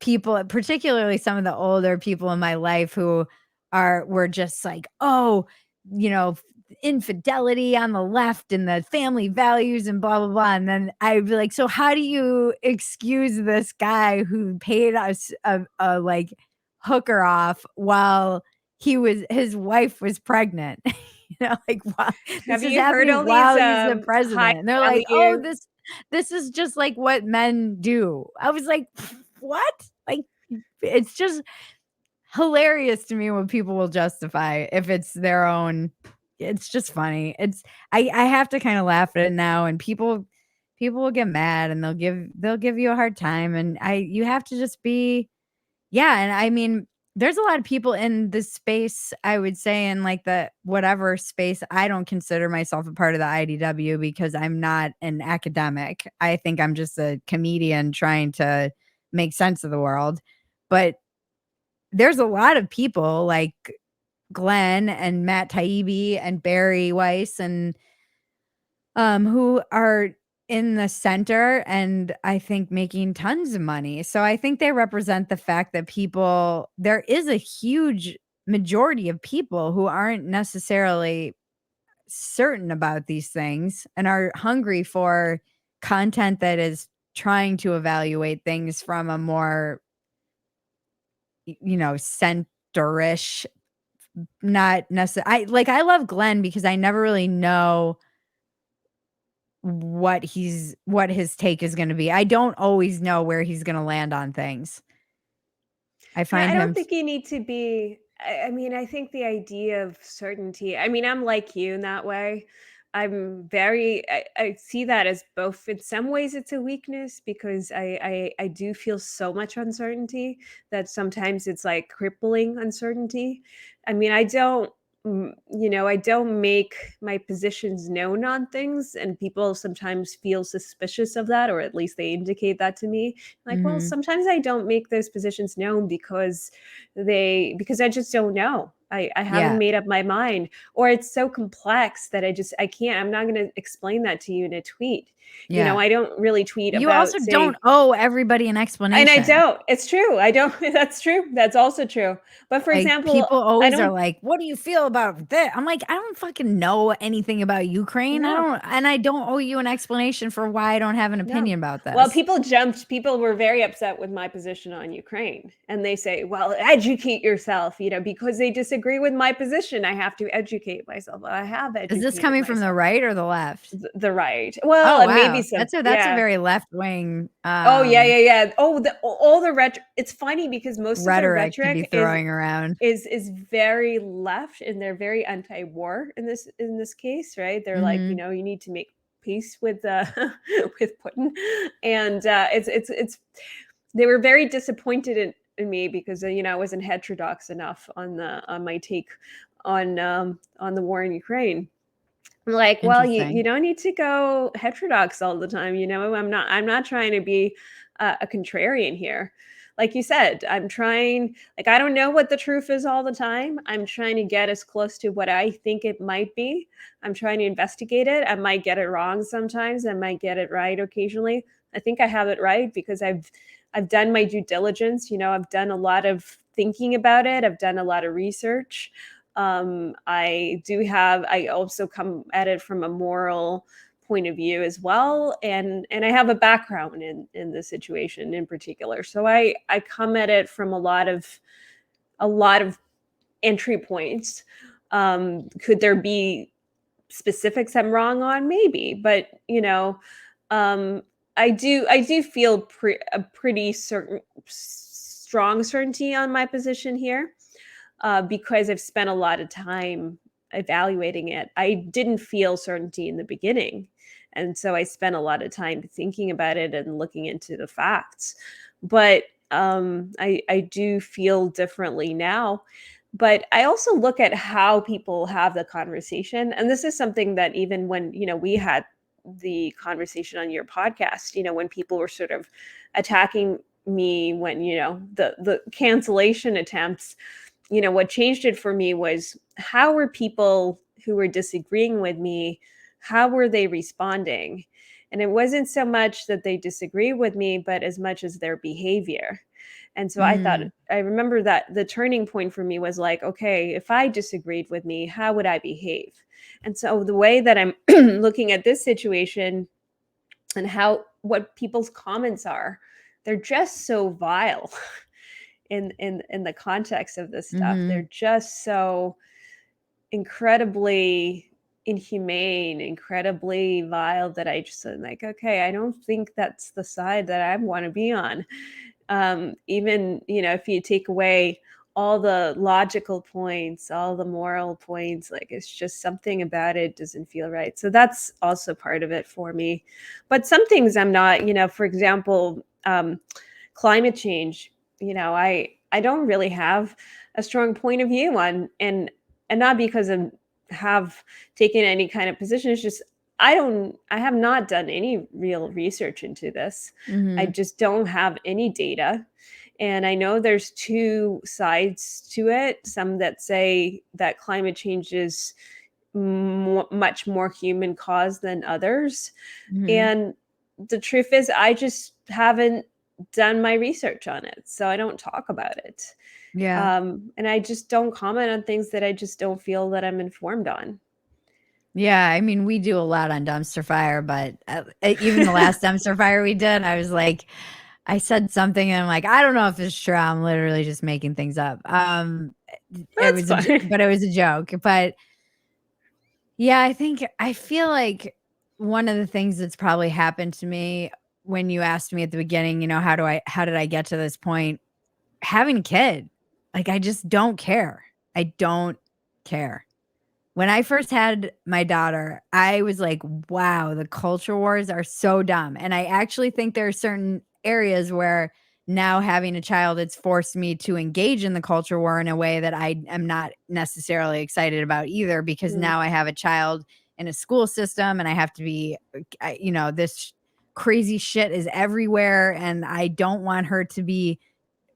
people particularly some of the older people in my life who were just like, "Oh, you know, infidelity on the left and the family values and blah, blah, blah," and then I'd be like, "So how do you excuse this guy who paid us like, hooker off while his wife was pregnant?" You know, like, wow, Have this is you heard happening all these, while he's the high president, and they're like, "Oh, value this is just like what men do." I was like, "What?" Like, it's just hilarious to me when people will justify if it's their own. It's just funny. I have to kinda laugh at it now, and people will get mad, and they'll give you a hard time, and I you have to just be yeah, and I mean, there's a lot of people in this space, I would say, in like the whatever space. I don't consider myself a part of the IDW because I'm not an academic. I think I'm just a comedian trying to make sense of the world. But there's a lot of people like Glenn and Matt Taibbi and Barry Weiss and who are in the center and I think making tons of money. So I think they represent the fact that there is a huge majority of people who aren't necessarily certain about these things and are hungry for content that is trying to evaluate things from a more, centerish, not necessarily. I love Glenn because I never really know what his take is gonna be. I don't always know where he's gonna land on things. I Yeah, find I him don't think you need to be I mean, I think the idea of certainty I mean, I'm like you in that way. I see that as both in some ways it's a weakness because I do feel so much uncertainty that sometimes it's like crippling uncertainty. I mean, I don't make my positions known on things, and people sometimes feel suspicious of that, or at least they indicate that to me. Like, well, mhm. sometimes I don't make those positions known because I just don't know. I haven't Yeah, made up my mind, or it's so complex that I can't. I'm not going to explain that to you in a tweet. yeah. I don't really tweet You also about, don't say, owe everybody an and I explanation. don't. It's true. I don't. That's true. That's also true. But for Like, example, people I always are don't like, "What do you feel about that?" I'm like, "I don't fucking know anything about Ukraine. know. I don't owe you an explanation for why I don't have an No. opinion about Well, this." people were very upset with my position on Ukraine. And they say, well, educate yourself, because they disagree with my position. I have to educate myself. Well, I have Is this educated coming from the myself. right or the left? The right. Well, Oh, and maybe wow. some, That's a yeah. very left-wing, Oh, yeah, yeah, yeah. Oh, all the it's funny because most of their rhetoric to be rhetoric is throwing around. is very left, and they're very anti-war in this case, right? They're like, Mhm. you need to make peace with with Putin, and it's they were very disappointed in me because I wasn't heterodox enough on my take on the war in Ukraine. I'm like, well, you Interesting. don't need to go heterodox all the time. I'm not trying to be a contrarian here. Like you said, I'm trying, like, I don't know what the truth is all the time. I'm trying to get as close to what I think it might be. I'm trying to investigate it. I might get it wrong sometimes. I might get it right occasionally. I think I have it right because I've done my due diligence. I've done a lot of thinking about it. I've done a lot of research. I also come at it from a moral point of view as well, and I have a background in the situation in particular. So I come at it from a lot of entry points. Could there be specifics I'm wrong on? Maybe, but um, I do feel a pretty strong certainty on my position here, because I've spent a lot of time evaluating it. I didn't feel certainty in the beginning. And so I spent a lot of time thinking about it and looking into the facts. But I do feel differently now. But I also look at how people have the conversation. And this is something that even when, we had the conversation on your podcast, when people were sort of attacking me when, the cancellation attempts, what changed it for me was how were people who were disagreeing with me, how were they responding? And it wasn't so much that they disagree with me, but as much as their behavior. And so Mhm. I remember that the turning point for me was like, okay, if I disagreed with me, how would I behave? And so the way that I'm looking at this situation and what people's comments are, they're just so vile in the context of this stuff. They're Mhm. just so incredibly inhumane, incredibly vile that I just am like, okay, I don't think that's the side that I want to be on. Even, if you take away all the logical points, all the moral points, like it's just something about it doesn't feel right. So that's also part of it for me. But some things I'm not, for example, climate change, I don't really have a strong point of view on, and not because I have taken any kind of position. It's just I have not done any real research into this. I Mhm. just don't have any data. And I know there's two sides to it. Some that say that climate change is much more human caused than others. Mhm. And the truth is, I just haven't done my research on it. So I don't talk about it. Yeah. And I just don't comment on things that I just don't feel that I'm informed on. Yeah, I mean, we do a lot on dumpster fire, but, even the last dumpster fire we did, I was like I said something and I'm like, "I don't know if it's true, I'm literally just making things up." It That's was a j fine. but it was a joke, but yeah, I feel like one of the things that's probably happened to me when you asked me at the beginning, how did I get to this point? Having a kid, like, I just don't care. I don't care. When I first had my daughter, I was like, "Wow, the culture wars are so dumb," and I actually think there are certain areas where now having a child, it's forced me to engage in the culture war in a way that I am not necessarily excited about either, because Mm, now I have a child in a school system and I have to be, this crazy shit is everywhere, and I don't want her to be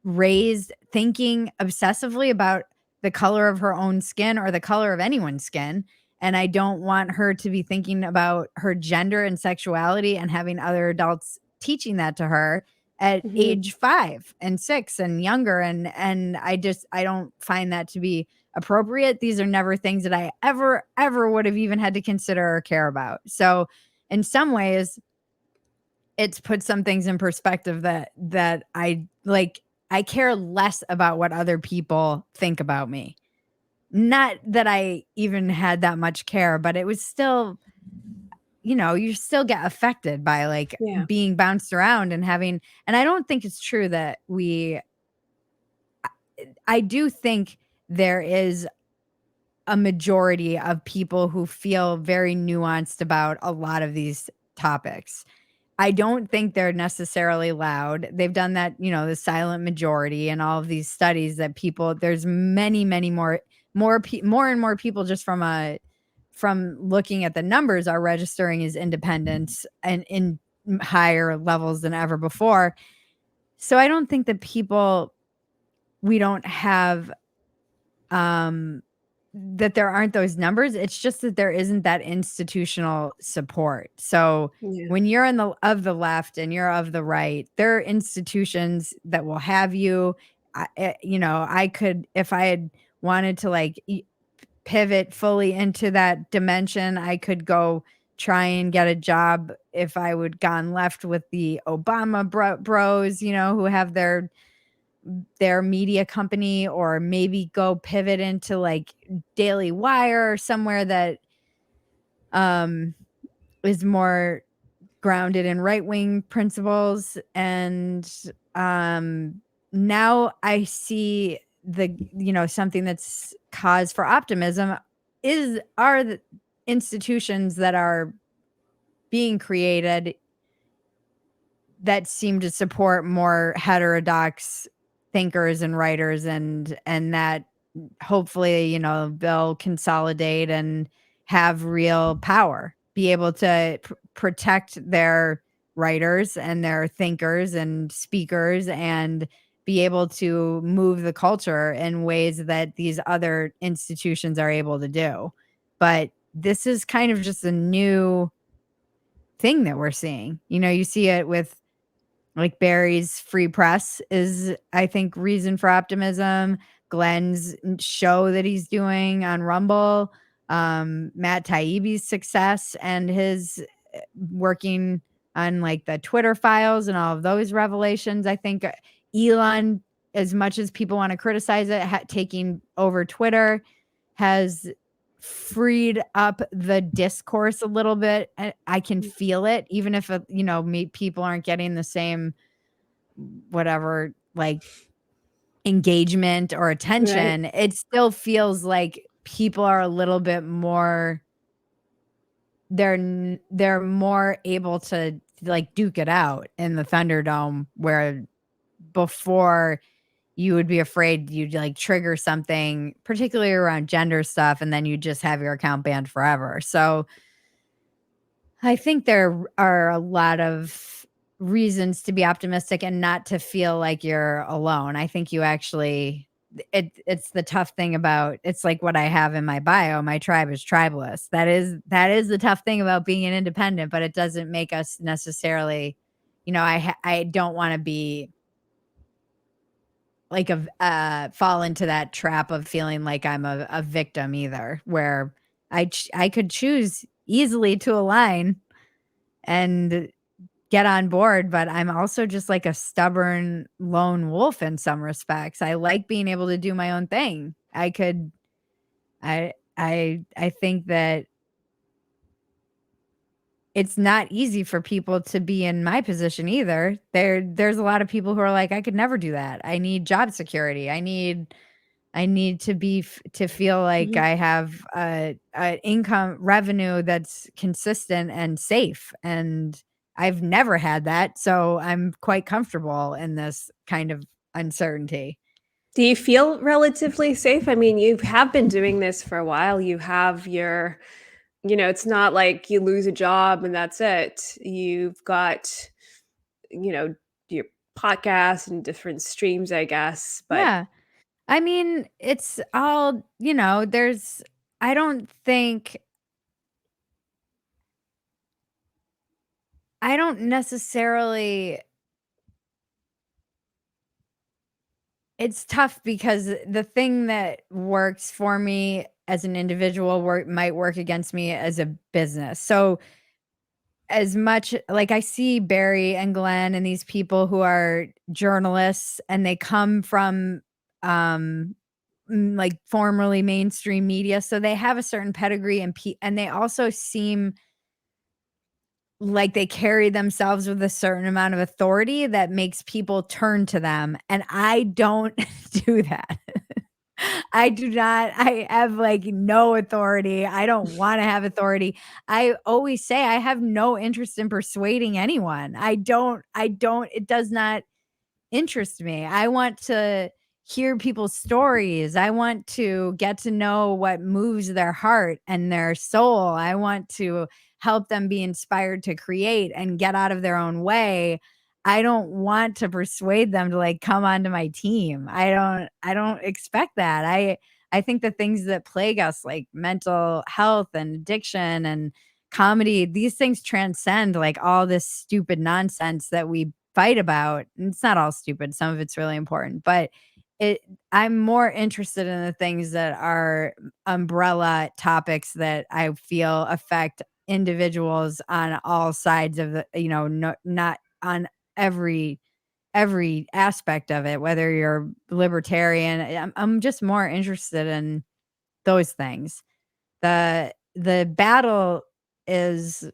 raised thinking obsessively about the color of her own skin or the color of anyone's skin. And I don't want her to be thinking about her gender and sexuality and having other adults teaching that to her at mhm. age 5 and 6 and younger. And I don't find that to be appropriate. These are never things that I ever would have even had to consider or care about. So in some ways, it's put some things in perspective that I like. I care less about what other people think about me. Not that I even had that much care, but it was still, you still get affected by, like, Yeah. being bounced around and having and I don't think it's true that I do think there is a majority of people who feel very nuanced about a lot of these topics. I don't think they're necessarily loud. They've done that, the silent majority and all of these studies that there's many, many more and more people just from looking at the numbers are registering as independents and in higher levels than ever before. So I don't think that we don't have um that there aren't those numbers. It's just that there isn't that institutional support. So Yeah. when you're in the left and you're of the right, there are institutions that will have you. I could, if I had wanted to like pivot fully into that dimension, I could go try and get a job if I would gone left with the Obama bros, who have their media company, or maybe go pivot into like Daily Wire or somewhere that um is more grounded in right-wing principles. And um now I see something that's cause for optimism are the institutions that are being created that seem to support more heterodox thinkers and writers, and that hopefully, they'll consolidate and have real power, be able to protect their writers and their thinkers and speakers, and be able to move the culture in ways that these other institutions are able to do. But this is kind of just a new thing that we're seeing. You see it with like Barry's free press is, I think, reason for optimism. Glenn's show that he's doing on Rumble, Matt Taibbi's success and his working on like the Twitter files and all of those revelations. I think Elon, as much as people want to criticize it, taking over Twitter has freed up the discourse a little bit. I can feel it, even if people aren't getting the same whatever like engagement or Right. attention. It still feels like people are a little bit more, they're more able to like duke it out in the Thunderdome, where before you would be afraid you'd like trigger something, particularly around gender stuff, and then you just have your account banned forever. So I think there are a lot of reasons to be optimistic and not to feel like you're alone. I think you actually, it's the tough thing about, it's like what I have in my bio, my tribe is tribeless. That is the tough thing about being an independent, but it doesn't make us necessarily, I don't want to be like fall into that trap of feeling like I'm a victim either, where I could choose easily to align and get on board, but I'm also just like a stubborn lone wolf in some respects. I like being able to do my own thing. I think that it's not easy for people to be in my position either. There's a lot of people who are like, I could never do that. I need job security. I need to feel like Mhm. I have a income revenue that's consistent and safe, and I've never had that, so I'm quite comfortable in this kind of uncertainty. Do you feel relatively safe? I mean, you have been doing this for a while. You have your it's not like you lose a job and that's it. You've got, you know, your podcast and different streams, I guess, but Yeah. I mean, it's all, there's I don't think I don't necessarily it's tough because the thing that works for me as an individual might work against me as a business. So as much like I see Barry and Glenn and these people who are journalists, and they come from um like formerly mainstream media, so they have a certain pedigree, and they also seem like they carry themselves with a certain amount of authority that makes people turn to them, and I don't do that. I do not. I have like no authority. I don't want to have authority. I always say I have no interest in persuading anyone. I don't it does not interest me. I want to hear people's stories. I want to get to know what moves their heart and their soul. I want to help them be inspired to create and get out of their own way. I don't want to persuade them to like come onto my team. I don't expect that. I I think the things that plague us, like mental health and addiction and comedy, these things transcend like all this stupid nonsense that we fight about. And it's not all stupid, some of it's really important, but it I'm more interested in the things that are umbrella topics that I feel affect individuals on all sides of the, not on every aspect of it, whether you're libertarian. I'm just more interested in those things. The battle is,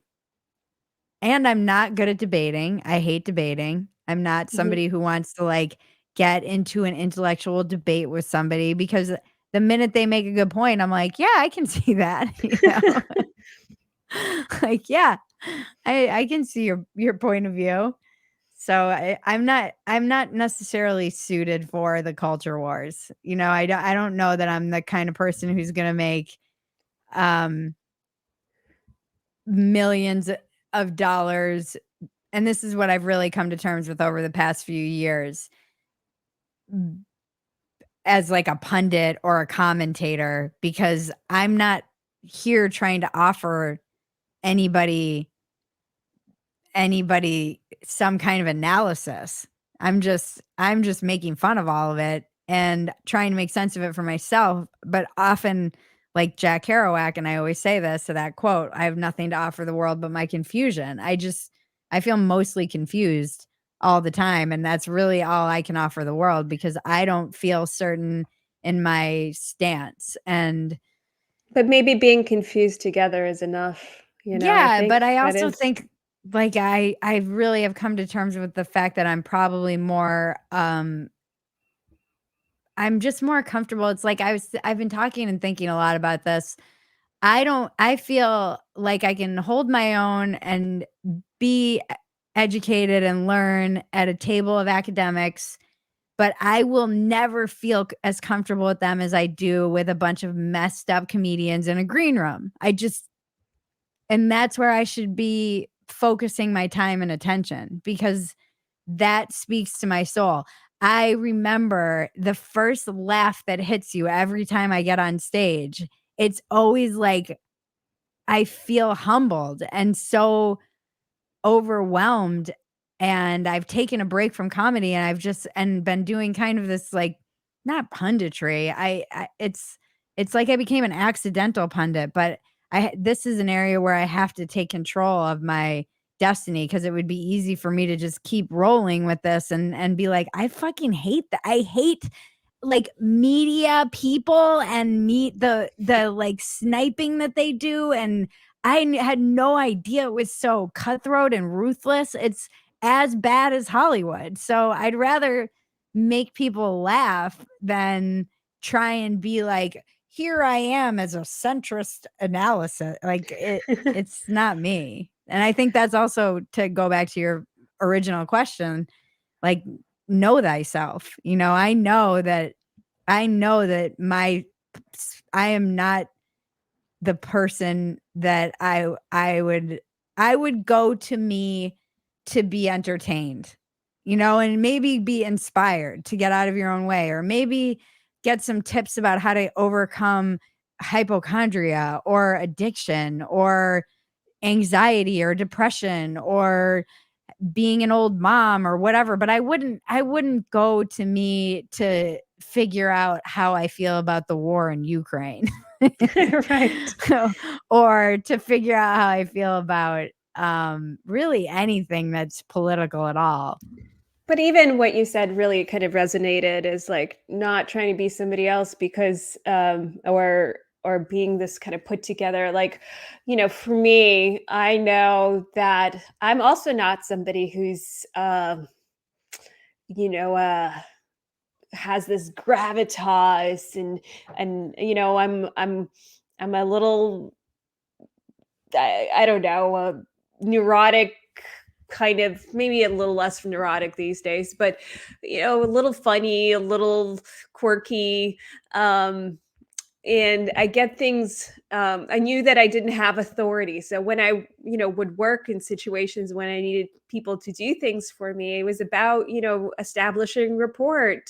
and I'm not good at debating. I hate debating. I'm not Mhm. somebody who wants to like get into an intellectual debate with somebody because the minute they make a good point, I'm like, yeah, I can see that, like, yeah, I can see your point of view. So I'm not necessarily suited for the culture wars. I don't know that I'm the kind of person who's gonna make um millions of dollars, and this is what I've really come to terms with over the past few years, as like a pundit or a commentator, because I'm not here trying to offer anybody some kind of analysis. I'm just making fun of all of it and trying to make sense of it for myself, but often like Jack Kerouac, and I always say this to that quote, I have nothing to offer the world but my confusion. I feel mostly confused all the time, and that's really all I can offer the world because I don't feel certain in my stance. And But maybe being confused together is enough, I yeah, think but I that also is. think, like, I really have come to terms with the fact that I'm probably more, I'm just more comfortable. It's like I've been talking and thinking a lot about this. I feel like I can hold my own and be educated and learn at a table of academics, but I will never feel as comfortable with them as I do with a bunch of messed up comedians in a green room. And that's where I should be focusing my time and attention because that speaks to my soul. I remember the first laugh that hits you every time I get on stage. It's always like I feel humbled and so overwhelmed, and I've taken a break from comedy, and I've just and been doing kind of this, like, not punditry. It's like I became an accidental pundit, but this is an area where I have to take control of my destiny because it would be easy for me to just keep rolling with this and be like, "I fucking hate that. I hate, like, media people and like, sniping that they do, and had no idea it was so cutthroat and ruthless. It's as bad as Hollywood. So I'd rather make people laugh than try and be like, here I am as a centrist analysis. Like it's not me. And I think that's also to go back to your original question, like know thyself. I know that I am not the person that I would go to me to be entertained, and maybe be inspired to get out of your own way, or maybe get some tips about how to overcome hypochondria or addiction or anxiety or depression or being an old mom or whatever, but I wouldn't go to me to figure out how I feel about the war in Ukraine. Right. Or to figure out how I feel about really anything that's political at all. But even what you said really kind of resonated is like not trying to be somebody else because or being this kind of put together like, for me, I know that I'm also not somebody who's you know, uh has this gravitas and I'm a little I don't know, neurotic, kind of maybe a little less neurotic these days, but a little funny, a little quirky. Um, and I get things, I knew that I didn't have authority. So when I, would work in situations when I needed people to do things for me, it was about, establishing rapport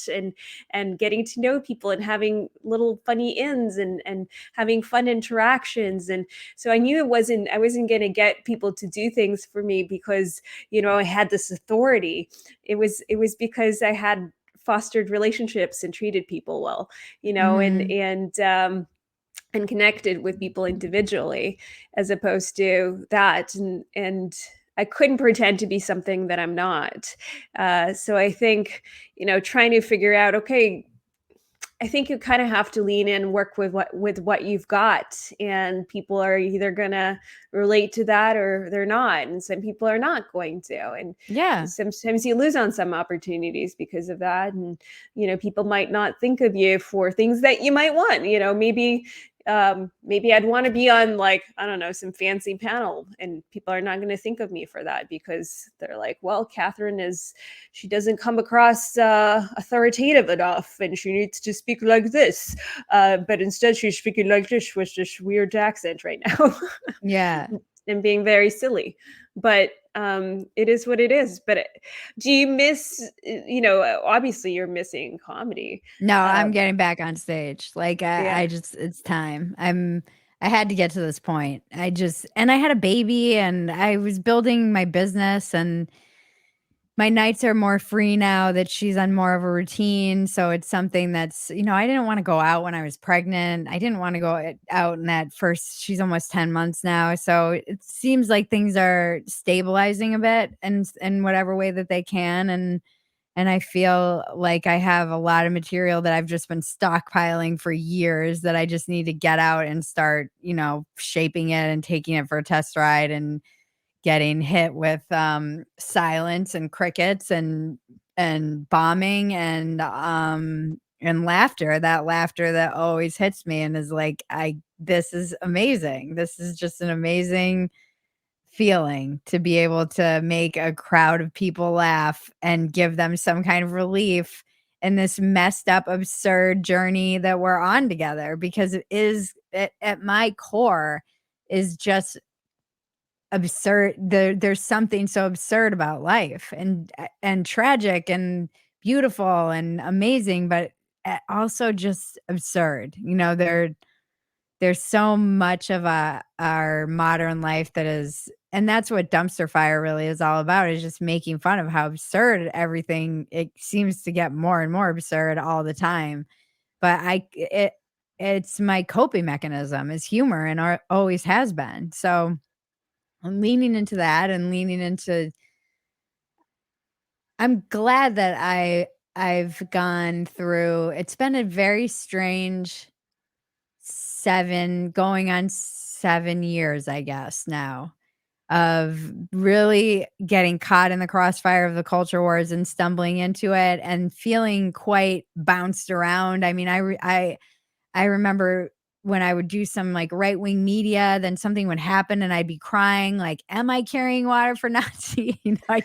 and getting to know people and having little funny ins and having fun interactions. And so I knew I wasn't going to get people to do things for me because, I had this authority. It was because I had fostered relationships and treated people well, you know, and Mhm. and um, and connected with people individually, as opposed to that. And I couldn't pretend to be something that I'm not. So I think, trying to figure out, okay, I think you kind of have to lean in, work with what you've got, and people are either gonna relate to that or they're not, and some people are not going to, and Yeah. sometimes you lose on some opportunities because of that, and people might not think of you for things that you might want. Maybe I'd want to be on, like, I don't know, some fancy panel, and people are not going to think of me for that because they're like, well, Catherine is she doesn't come across authoritative enough, and she needs to speak like this. But instead, she's speaking like this with this weird accent right now Yeah. and being very silly. But it is what it is. But do you miss, obviously you're missing comedy. No, Uh, I'm getting back on stage. Like, yeah. I just it's time. I had to get to this point. And I had a baby and I was building my business, and my nights are more free now that she's on more of a routine, so it's something that's, I didn't wanna go out when I was pregnant. I didn't wanna go out in that first she's almost 10 months now, so it seems like things are stabilizing a bit in whatever way that they can, and I feel like I have a lot of material that I've just been stockpiling for years that I just need to get out and start, shaping it and taking it for a test ride and getting hit with, silence and crickets and bombing and laughter, that laughter that always hits me and is like, I this is amazing. This is just an amazing feeling to be able to make a crowd of people laugh and give them some kind of relief in this messed up, absurd journey that we're on together, because it is at my core is just absurd. There's something so absurd about life and tragic and beautiful and amazing, but also just absurd. There's so much of our modern life that is, and that's what dumpster fire really is all about, is just making fun of how absurd everything it seems to get more and more absurd all the time. But it's my coping mechanism is humor and always has been. So I'm leaning into that and leaning into I'm glad that I've gone through it's been a very strange 7 going on 7 years, I guess, now, of really getting caught in the crossfire of the culture wars and stumbling into it and feeling quite bounced around. I mean, I remember when I would do some, like, right-wing media, then something would happen and I'd be crying, like, "Am I carrying water for Nazi?" I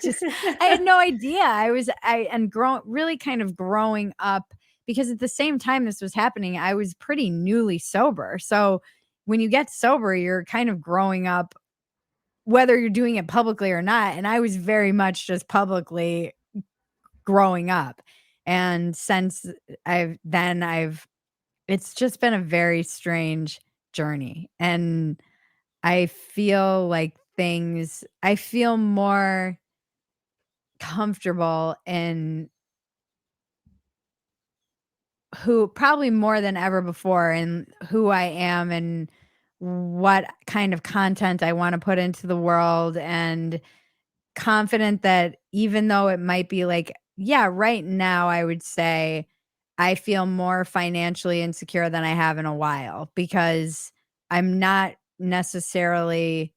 had no idea. I and grow really kind of growing up, because at the same time this was happening, I was pretty newly sober. So, when you get sober, you're kind of growing up whether you're doing it publicly or not, and I was very much just publicly growing up. And since I've it's just been a very strange journey, and I feel more comfortable in who probably more than ever before in who I am and what kind of content I wanna put into the world, and confident that even though it might be like, yeah, right now, I would say I feel more financially insecure than I have in a while, because I'm not necessarily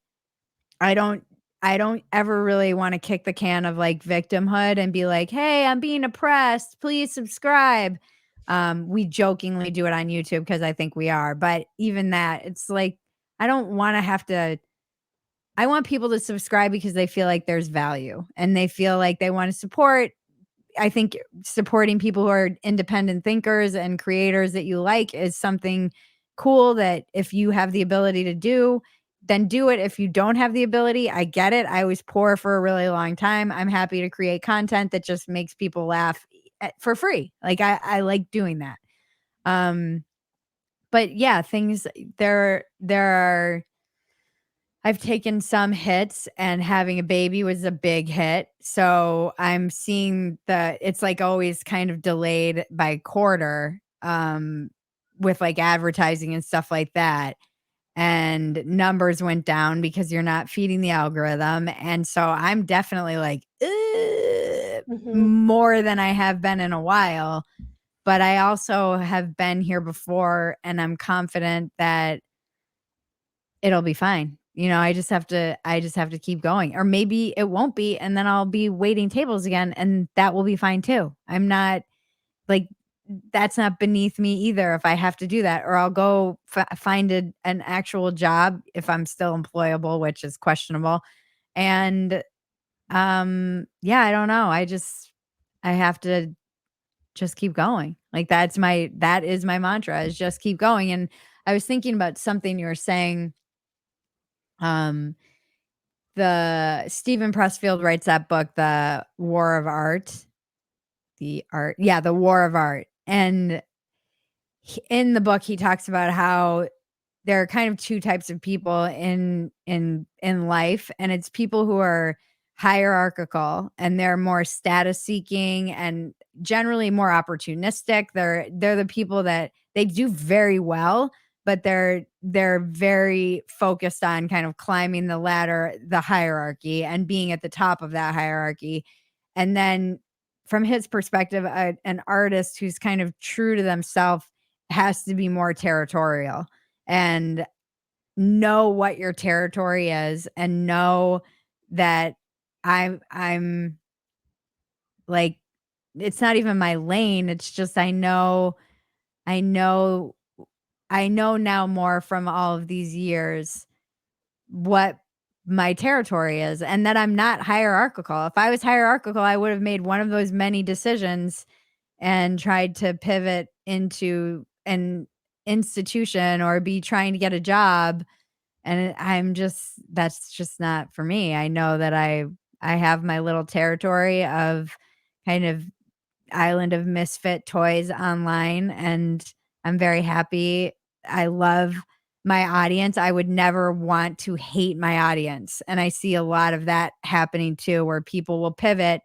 I don't I don't ever really wanna kick the can of, like, victimhood and be like, "Hey, I'm being oppressed. Please subscribe." We jokingly do it on YouTube because I think we are, but even that, it's like, I don't wanna have to I want people to subscribe because they feel like there's value and they feel like they wanna support. I think supporting people who are independent thinkers and creators that you like is something cool that if you have the ability to do, then do it. If you don't have the ability, I get it. I was poor for a really long time. I'm happy to create content that just makes people laugh for free. Like I like doing that. Um, but yeah, things there are I've taken some hits, and having a baby was a big hit. So I'm seeing it's like always kind of delayed by quarter, with like advertising and stuff like that. And numbers went down because you're not feeding the algorithm. And so I'm definitely like, "Ugh," Mhm. more than I have been in a while. But I also have been here before, and I'm confident that it'll be fine. I just have to keep going. Or maybe it won't be, and then I'll be waiting tables again, and that will be fine too. I'm not like that's not beneath me either if I have to do that, or I'll go find an actual job if I'm still employable, which is questionable. And yeah, I don't know. I have to just keep going. Like that is my mantra, is just keep going. And I was thinking about something you were saying. Um The Stephen Pressfield writes that book, The War of Art. The War of Art. And in the book, he talks about how there are kind of two types of people in life, and it's people who are hierarchical, and they're more status seeking and generally more opportunistic. They're the people that they do very well, but they're very focused on kind of climbing the ladder, the hierarchy, and being at the top of that hierarchy. And then from his perspective, an artist who's kind of true to themselves has to be more territorial and know what your territory is, and know that I'm like, it's not even my lane. It's just I know I know now more from all of these years what my territory is, and that I'm not hierarchical. If I was hierarchical, I would have made one of those many decisions and tried to pivot into an institution or be trying to get a job. And that's just not for me. I know that I have my little territory of kind of island of misfit toys online, and I'm very happy. I love my audience. I would never want to hate my audience. And I see a lot of that happening too, where people will pivot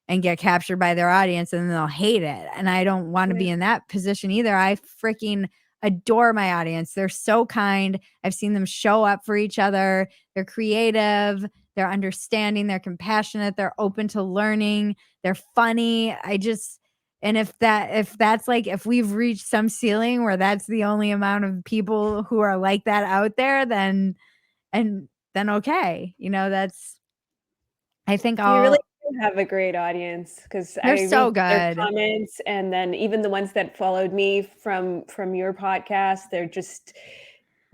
and get captured by their audience and then they'll hate it. And I don't want to Yeah. be in that position either. I freaking adore my audience. They're so kind. I've seen them show up for each other. They're creative, they're understanding, they're compassionate, they're open to learning, they're funny. And if we've reached some ceiling where that's the only amount of people who are like that out there, then okay. That's I think You really all do have a great audience, because they're I so read their good. comments, and then even the ones that followed me from your podcast,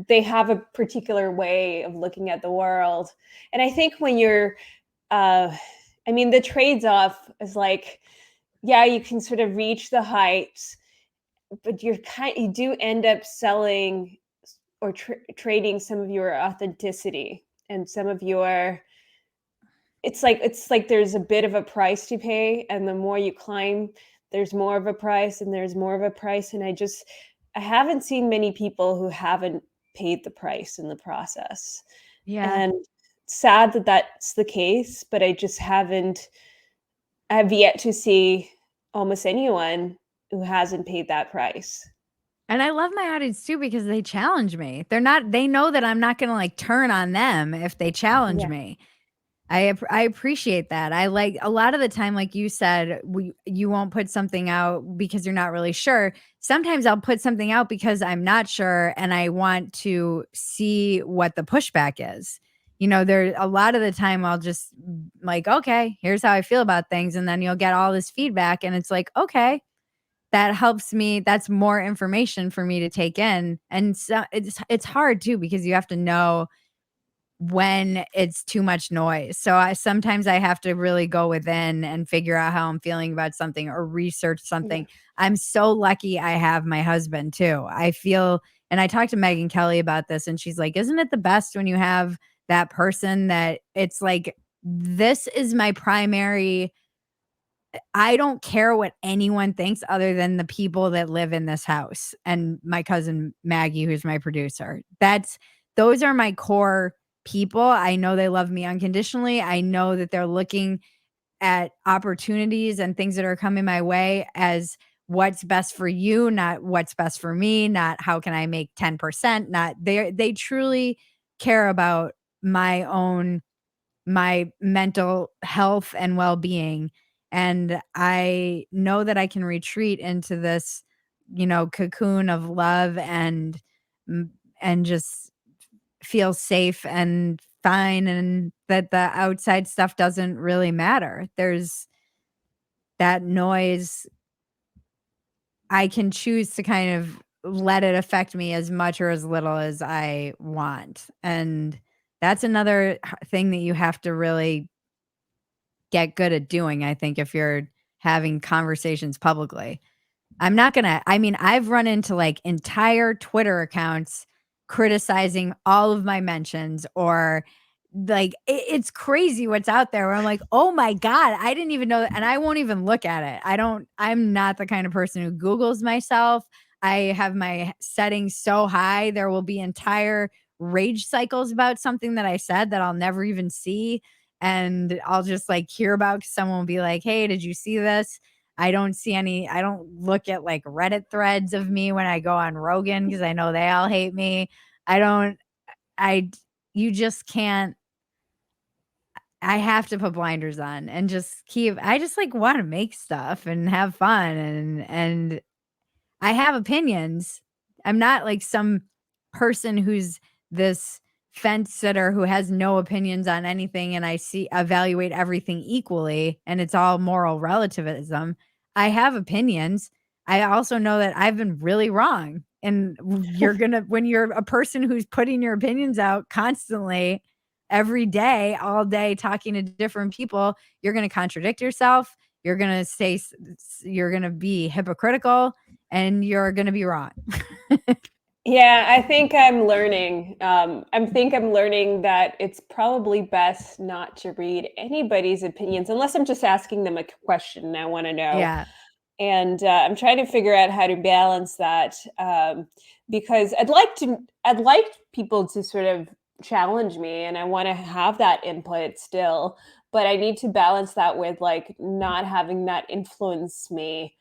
they have a particular way of looking at the world. And I think when you're uh I mean, the trades off is like, yeah, you can sort of reach the heights, but you do end up selling or trading some of your authenticity and some of your it's like there's a bit of a price to pay, and the more you climb, there's more of a price, and there's more of a price, and I haven't seen many people who haven't paid the price in the process. Yeah. And sad that that's the case, but I've yet to see almost anyone who hasn't paid that price. And I love my audience too because they challenge me. They know that I'm not going to like turn on them if they challenge Yeah, me. I appreciate that. I like a lot of the time, like you said, you won't put something out because you're not really sure. Sometimes I'll put something out because I'm not sure and I want to see what the pushback is. There a lot of the time I'll just like, okay, here's how I feel about things. And then you'll get all this feedback and it's like, okay, that helps me. That's more information for me to take in. And so it's hard too because you have to know when it's too much noise. So I have to really go within and figure out how I'm feeling about something or research yeah, something. I'm so lucky I have my husband too. I feel And I talked to Megan Kelly about this, and she's like, isn't it the best when you have that person that it's like, this is my primary, I don't care what anyone thinks other than the people that live in this house and my cousin Maggie, who's my producer. Those are my core people. I know they love me unconditionally. I know that they're looking at opportunities and things that are coming my way as what's best for you, not what's best for me, not how can I make 10%, not they truly care about my mental health and well-being. And I know that I can retreat into this, cocoon of love mm, and just feel safe and fine, and that the outside stuff doesn't really matter. There's that noise. I can choose to kind of let it affect me as much or as little as I want. And that's another thing that you have to really get good at doing, I think, if you're having conversations publicly. I mean, I've run into like entire Twitter accounts criticizing all of my mentions, or like it's crazy what's out there where I'm like, oh my God, I didn't even know that. And I won't even look at it. I'm not the kind of person who Googles myself. I have my settings so high. There will be entire rage cycles about something that I said that I'll never even see. And I'll just like hear about, 'cause someone will be like, hey, did you see this? I don't look at like Reddit threads of me when I go on Rogan because I know they all hate me. I don't, I, you just can't, I have to put blinders on and just I just like want to make stuff and have fun, and I have opinions. I'm not like some person who's this fence sitter who has no opinions on anything, and I evaluate everything equally and it's all moral relativism. I have opinions. I also know that I've been really wrong. And when you're a person who's putting your opinions out constantly every day, all day, talking to different people, you're going to contradict yourself. You're going to you're going to be hypocritical, and you're gonna be wrong. Yeah, I think I'm learning. I'm learning that it's probably best not to read anybody's opinions unless I'm just asking them a question and I want to know. Yeah. And I'm trying to figure out how to balance that, because I'd like people to sort of challenge me, and I want to have that input still, but I need to balance that with like not having that influence me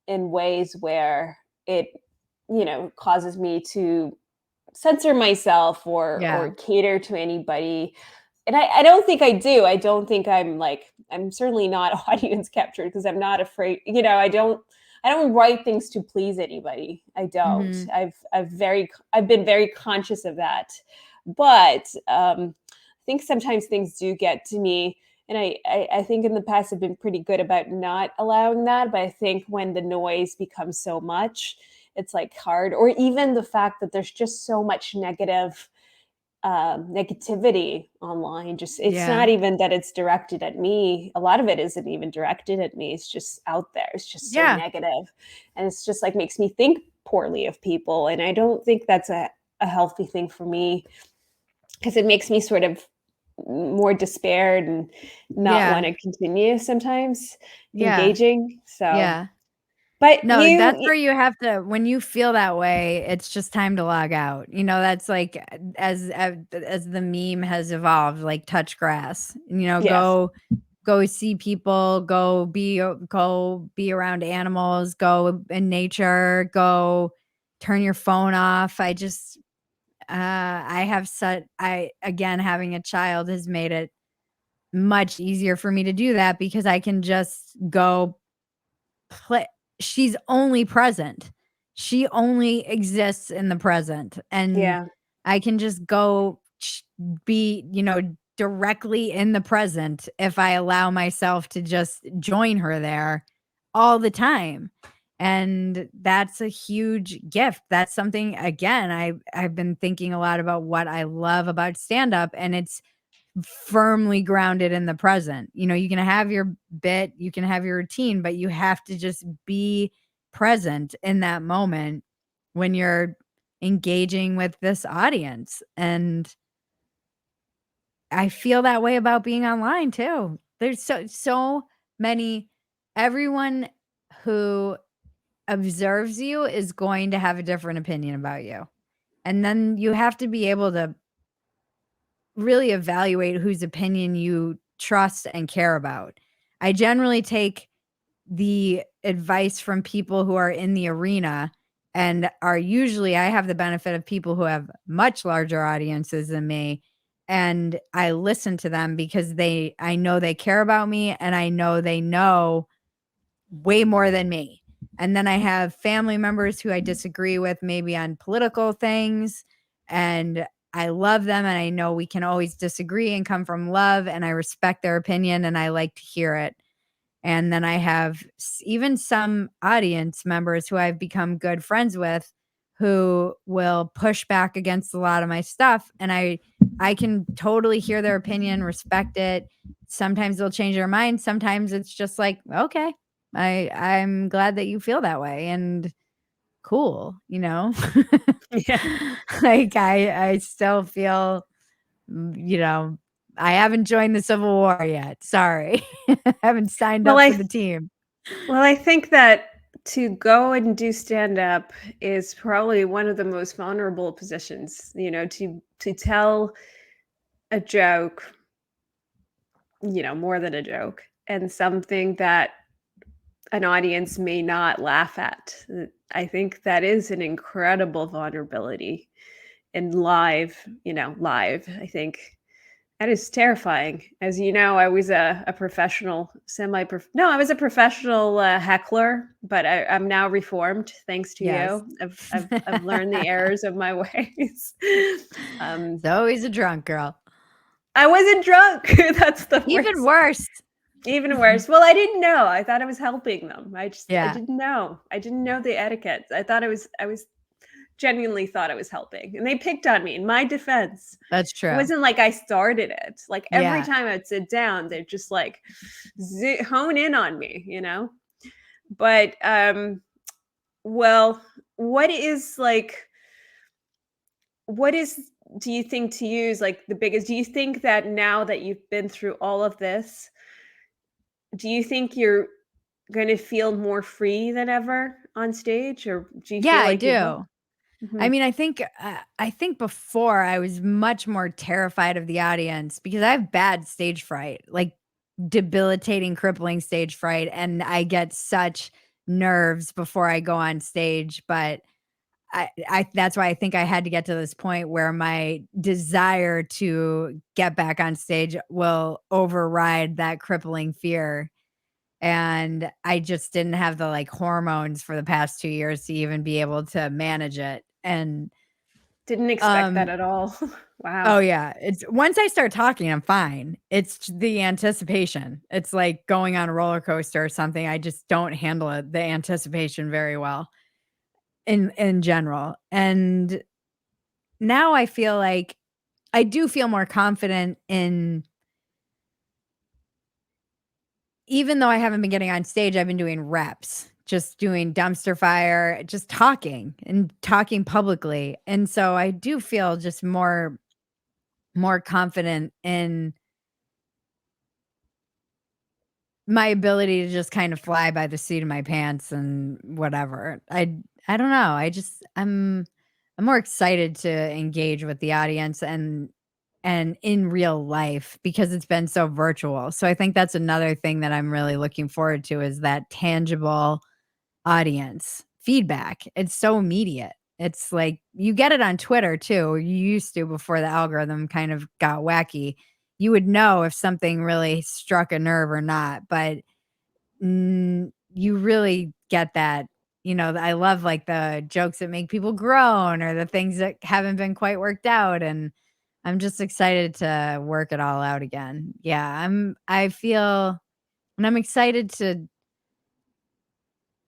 in ways where it, causes me to censor myself Yeah. or cater to anybody. And I don't think I do. I don't think I'm certainly not audience captured because I'm not afraid. I don't write things to please anybody. I don't. Mhm. I've been very conscious of that. But I think sometimes things do get to me. And I think in the past I've been pretty good about not allowing that. But I think when the noise becomes so much, it's like hard. Or even the fact that there's just so much negativity online. Just it's Yeah. not even that it's directed at me. A lot of it isn't even directed at me. It's just out there. It's just so Yeah. negative, and it's just like makes me think poorly of people. And I don't think that's a healthy thing for me because it makes me sort of more despaired and not want Yeah. to continue sometimes Yeah. engaging. So, Yeah. but No, that's where you have to, when you feel that way, it's just time to log out. That's like as the meme has evolved, like touch grass. yes, Go see people, go be around animals, go in nature, go turn your phone off. I have such I again, having a child has made it much easier for me to do that because I can just go play. She's only present. She only exists in the present, and yeah, I can just go be, directly in the present if I allow myself to just join her there all the time. And that's a huge gift. That's something, again, I've been thinking a lot about what I love about stand up, and it's firmly grounded in the present. You can have your bit, you can have your routine, but you have to just be present in that moment when you're engaging with this audience. And I feel that way about being online too. There's so many everyone who observes you is going to have a different opinion about you. And then you have to be able to really evaluate whose opinion you trust and care about. I generally take the advice from people who are in the arena and are usually I have the benefit of people who have much larger audiences than me, and I listen to them because I know they care about me and I know they know way more than me. And then I have family members who I disagree with maybe on political things, and I love them and I know we can always disagree and come from love, and I respect their opinion and I like to hear it. And then I have even some audience members who I've become good friends with who will push back against a lot of my stuff, and I can totally hear their opinion, respect it. Sometimes they'll change their mind, sometimes it's just like, "Okay, I'm glad that you feel that way and cool," you know? Yeah. Like, I still feel, you know, I haven't joined the Civil War yet, sorry. I haven't signed Well, up for I the team. well, I think that to go and do stand up is probably one of the most vulnerable positions, to tell a joke, more than a joke, and something that an audience may not laugh at. I think that is an incredible vulnerability in live. I think that is terrifying. As you know, I was a professional, no, I was a professional heckler, but I'm now reformed thanks to Yes. you. I've learned the errors of my ways. um, So he's a drunk girl. I wasn't drunk. That's the Even worst. worse. Even worse. Well, I didn't know. I thought I was helping them. I Yeah, didn't know. I didn't know the etiquette. I was genuinely thought I was helping, and they picked on me. In my defense, that's it true. wasn't like I started it. Like every Yeah. time I'd sit down, they'd just like hone in on me. But well, what is like what is do you think to use like the biggest? Do you think that now that you've been through all of this, do you think you're gonna feel more free than ever on stage, or do you Yeah, feel I like you've do. I Mhm. mean, I think before I was much more terrified of the audience because I have bad stage fright, like debilitating, crippling stage fright, and I get such nerves before I go on stage, but I that's why I think I had to get to this point where my desire to get back on stage will override that crippling fear. And I just didn't have the, like, hormones for the past 2 years to even be able to manage it, and, Didn't expect that um at all. Wow. oh, yeah, it's once I start talking, I'm fine. It's the anticipation. It's like going on a roller coaster or something, I just don't handle it the anticipation very well in general, and now I feel like I do feel more confident in even though I haven't been getting on stage, I've been doing reps, just doing dumpster fire, just talking and talking publicly. And so I do feel just more confident in my ability to just kind of fly by the seat of my pants and whatever. I don't know. I'm more excited to engage with the audience and in real life because it's been so virtual. So I think that's another thing that I'm really looking forward to is that tangible audience feedback. It's so immediate. It's like you get it on Twitter too. You used to before the algorithm kind of got wacky. You would know if something really struck a nerve or not, but you really get that. I love like the jokes that make people groan or the things that haven't been quite worked out. And I'm just excited to work it all out again. Yeah, I feel and I'm excited to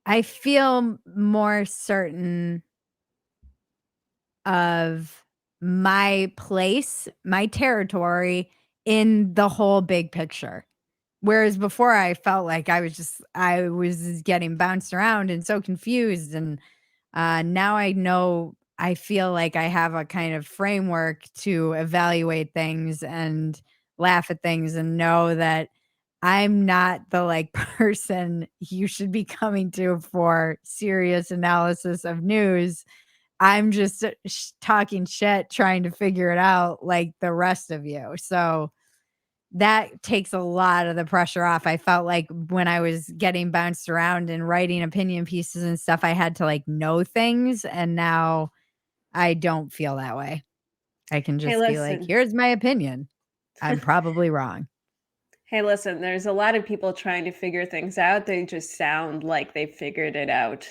I feel more certain of my place, my territory in the whole big picture. Whereas before I felt like I was getting bounced around and so confused and now I know I feel like I have a kind of framework to evaluate things and laugh at things and know that I'm not the like person you should be coming to for serious analysis of news. I'm just talking shit, trying to figure it out like the rest of you. So that takes a lot of the pressure off. I felt like when I was getting bounced around and writing opinion pieces and stuff, I had to like know things. And now I don't feel that way. I can Hey, just be like, listen. here's my opinion. I'm probably wrong. Hey, listen, there's a lot of people trying to figure things out. They just sound like they figured it out.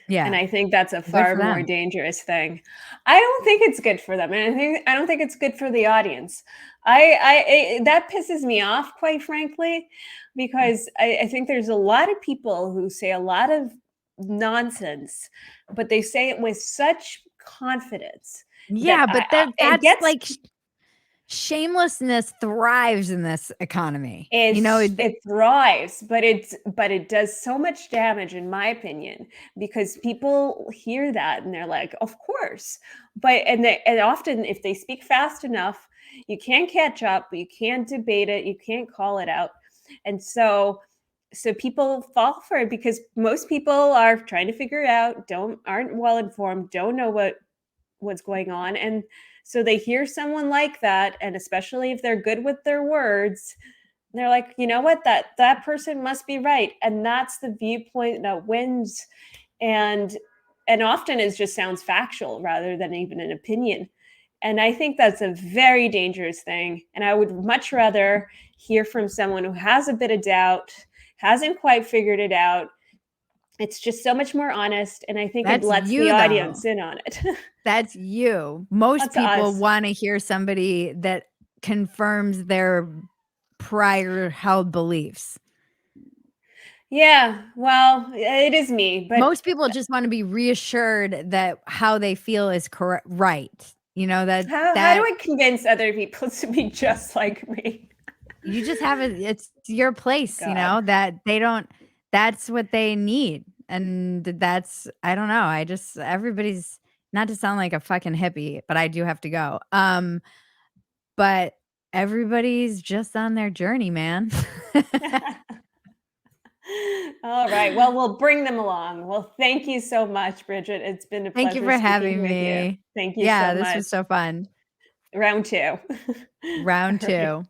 And Yeah. I think that's a Good far for more them. dangerous thing. I don't think it's good for them, and I don't think it's good for the audience. That pisses me off, quite frankly, because I think there's a lot of people who say a lot of nonsense, but they say it with such confidence that Yeah, but it that's gets like shamelessness thrives in this economy. You know, is it thrives, but it does so much damage, in my opinion, because people hear that and they're like, "Of course." And often if they speak fast enough, you can't catch up, you can't debate it, you can't call it out. And so people fall for it because most people are trying to figure it out, aren't well informed, don't know what's going on, and so they hear someone like that, and especially if they're good with their words, they're like, "You know what? That person must be right." And that's the viewpoint that wins. And and often it just sounds factual rather than even an opinion. And I think that's a very dangerous thing. And I would much rather hear from someone who has a bit of doubt, hasn't quite figured it out. It's just so much more honest. And I think it that's lets the you though. audience in on it. That's you. Most That's people us. wanna hear somebody that confirms their prior held beliefs. Yeah. Well, it is me, but Most people just wanna be reassured that how they feel is correct right. You know, how do that I convince other people to be just like me? you just have it's your place, you God. know, that they don't that's what they need, and that's I don't know, I just everybody's not to sound like a fucking hippie, but I do have to go. But everybody's just on their journey, man. All right. Well, we'll bring them along. Well, thank you so much, Bridget. It's been a Thank you pleasure for speaking having with you. me. Thank you so Yeah, this much. was so fun. Round two. Round All right. 2.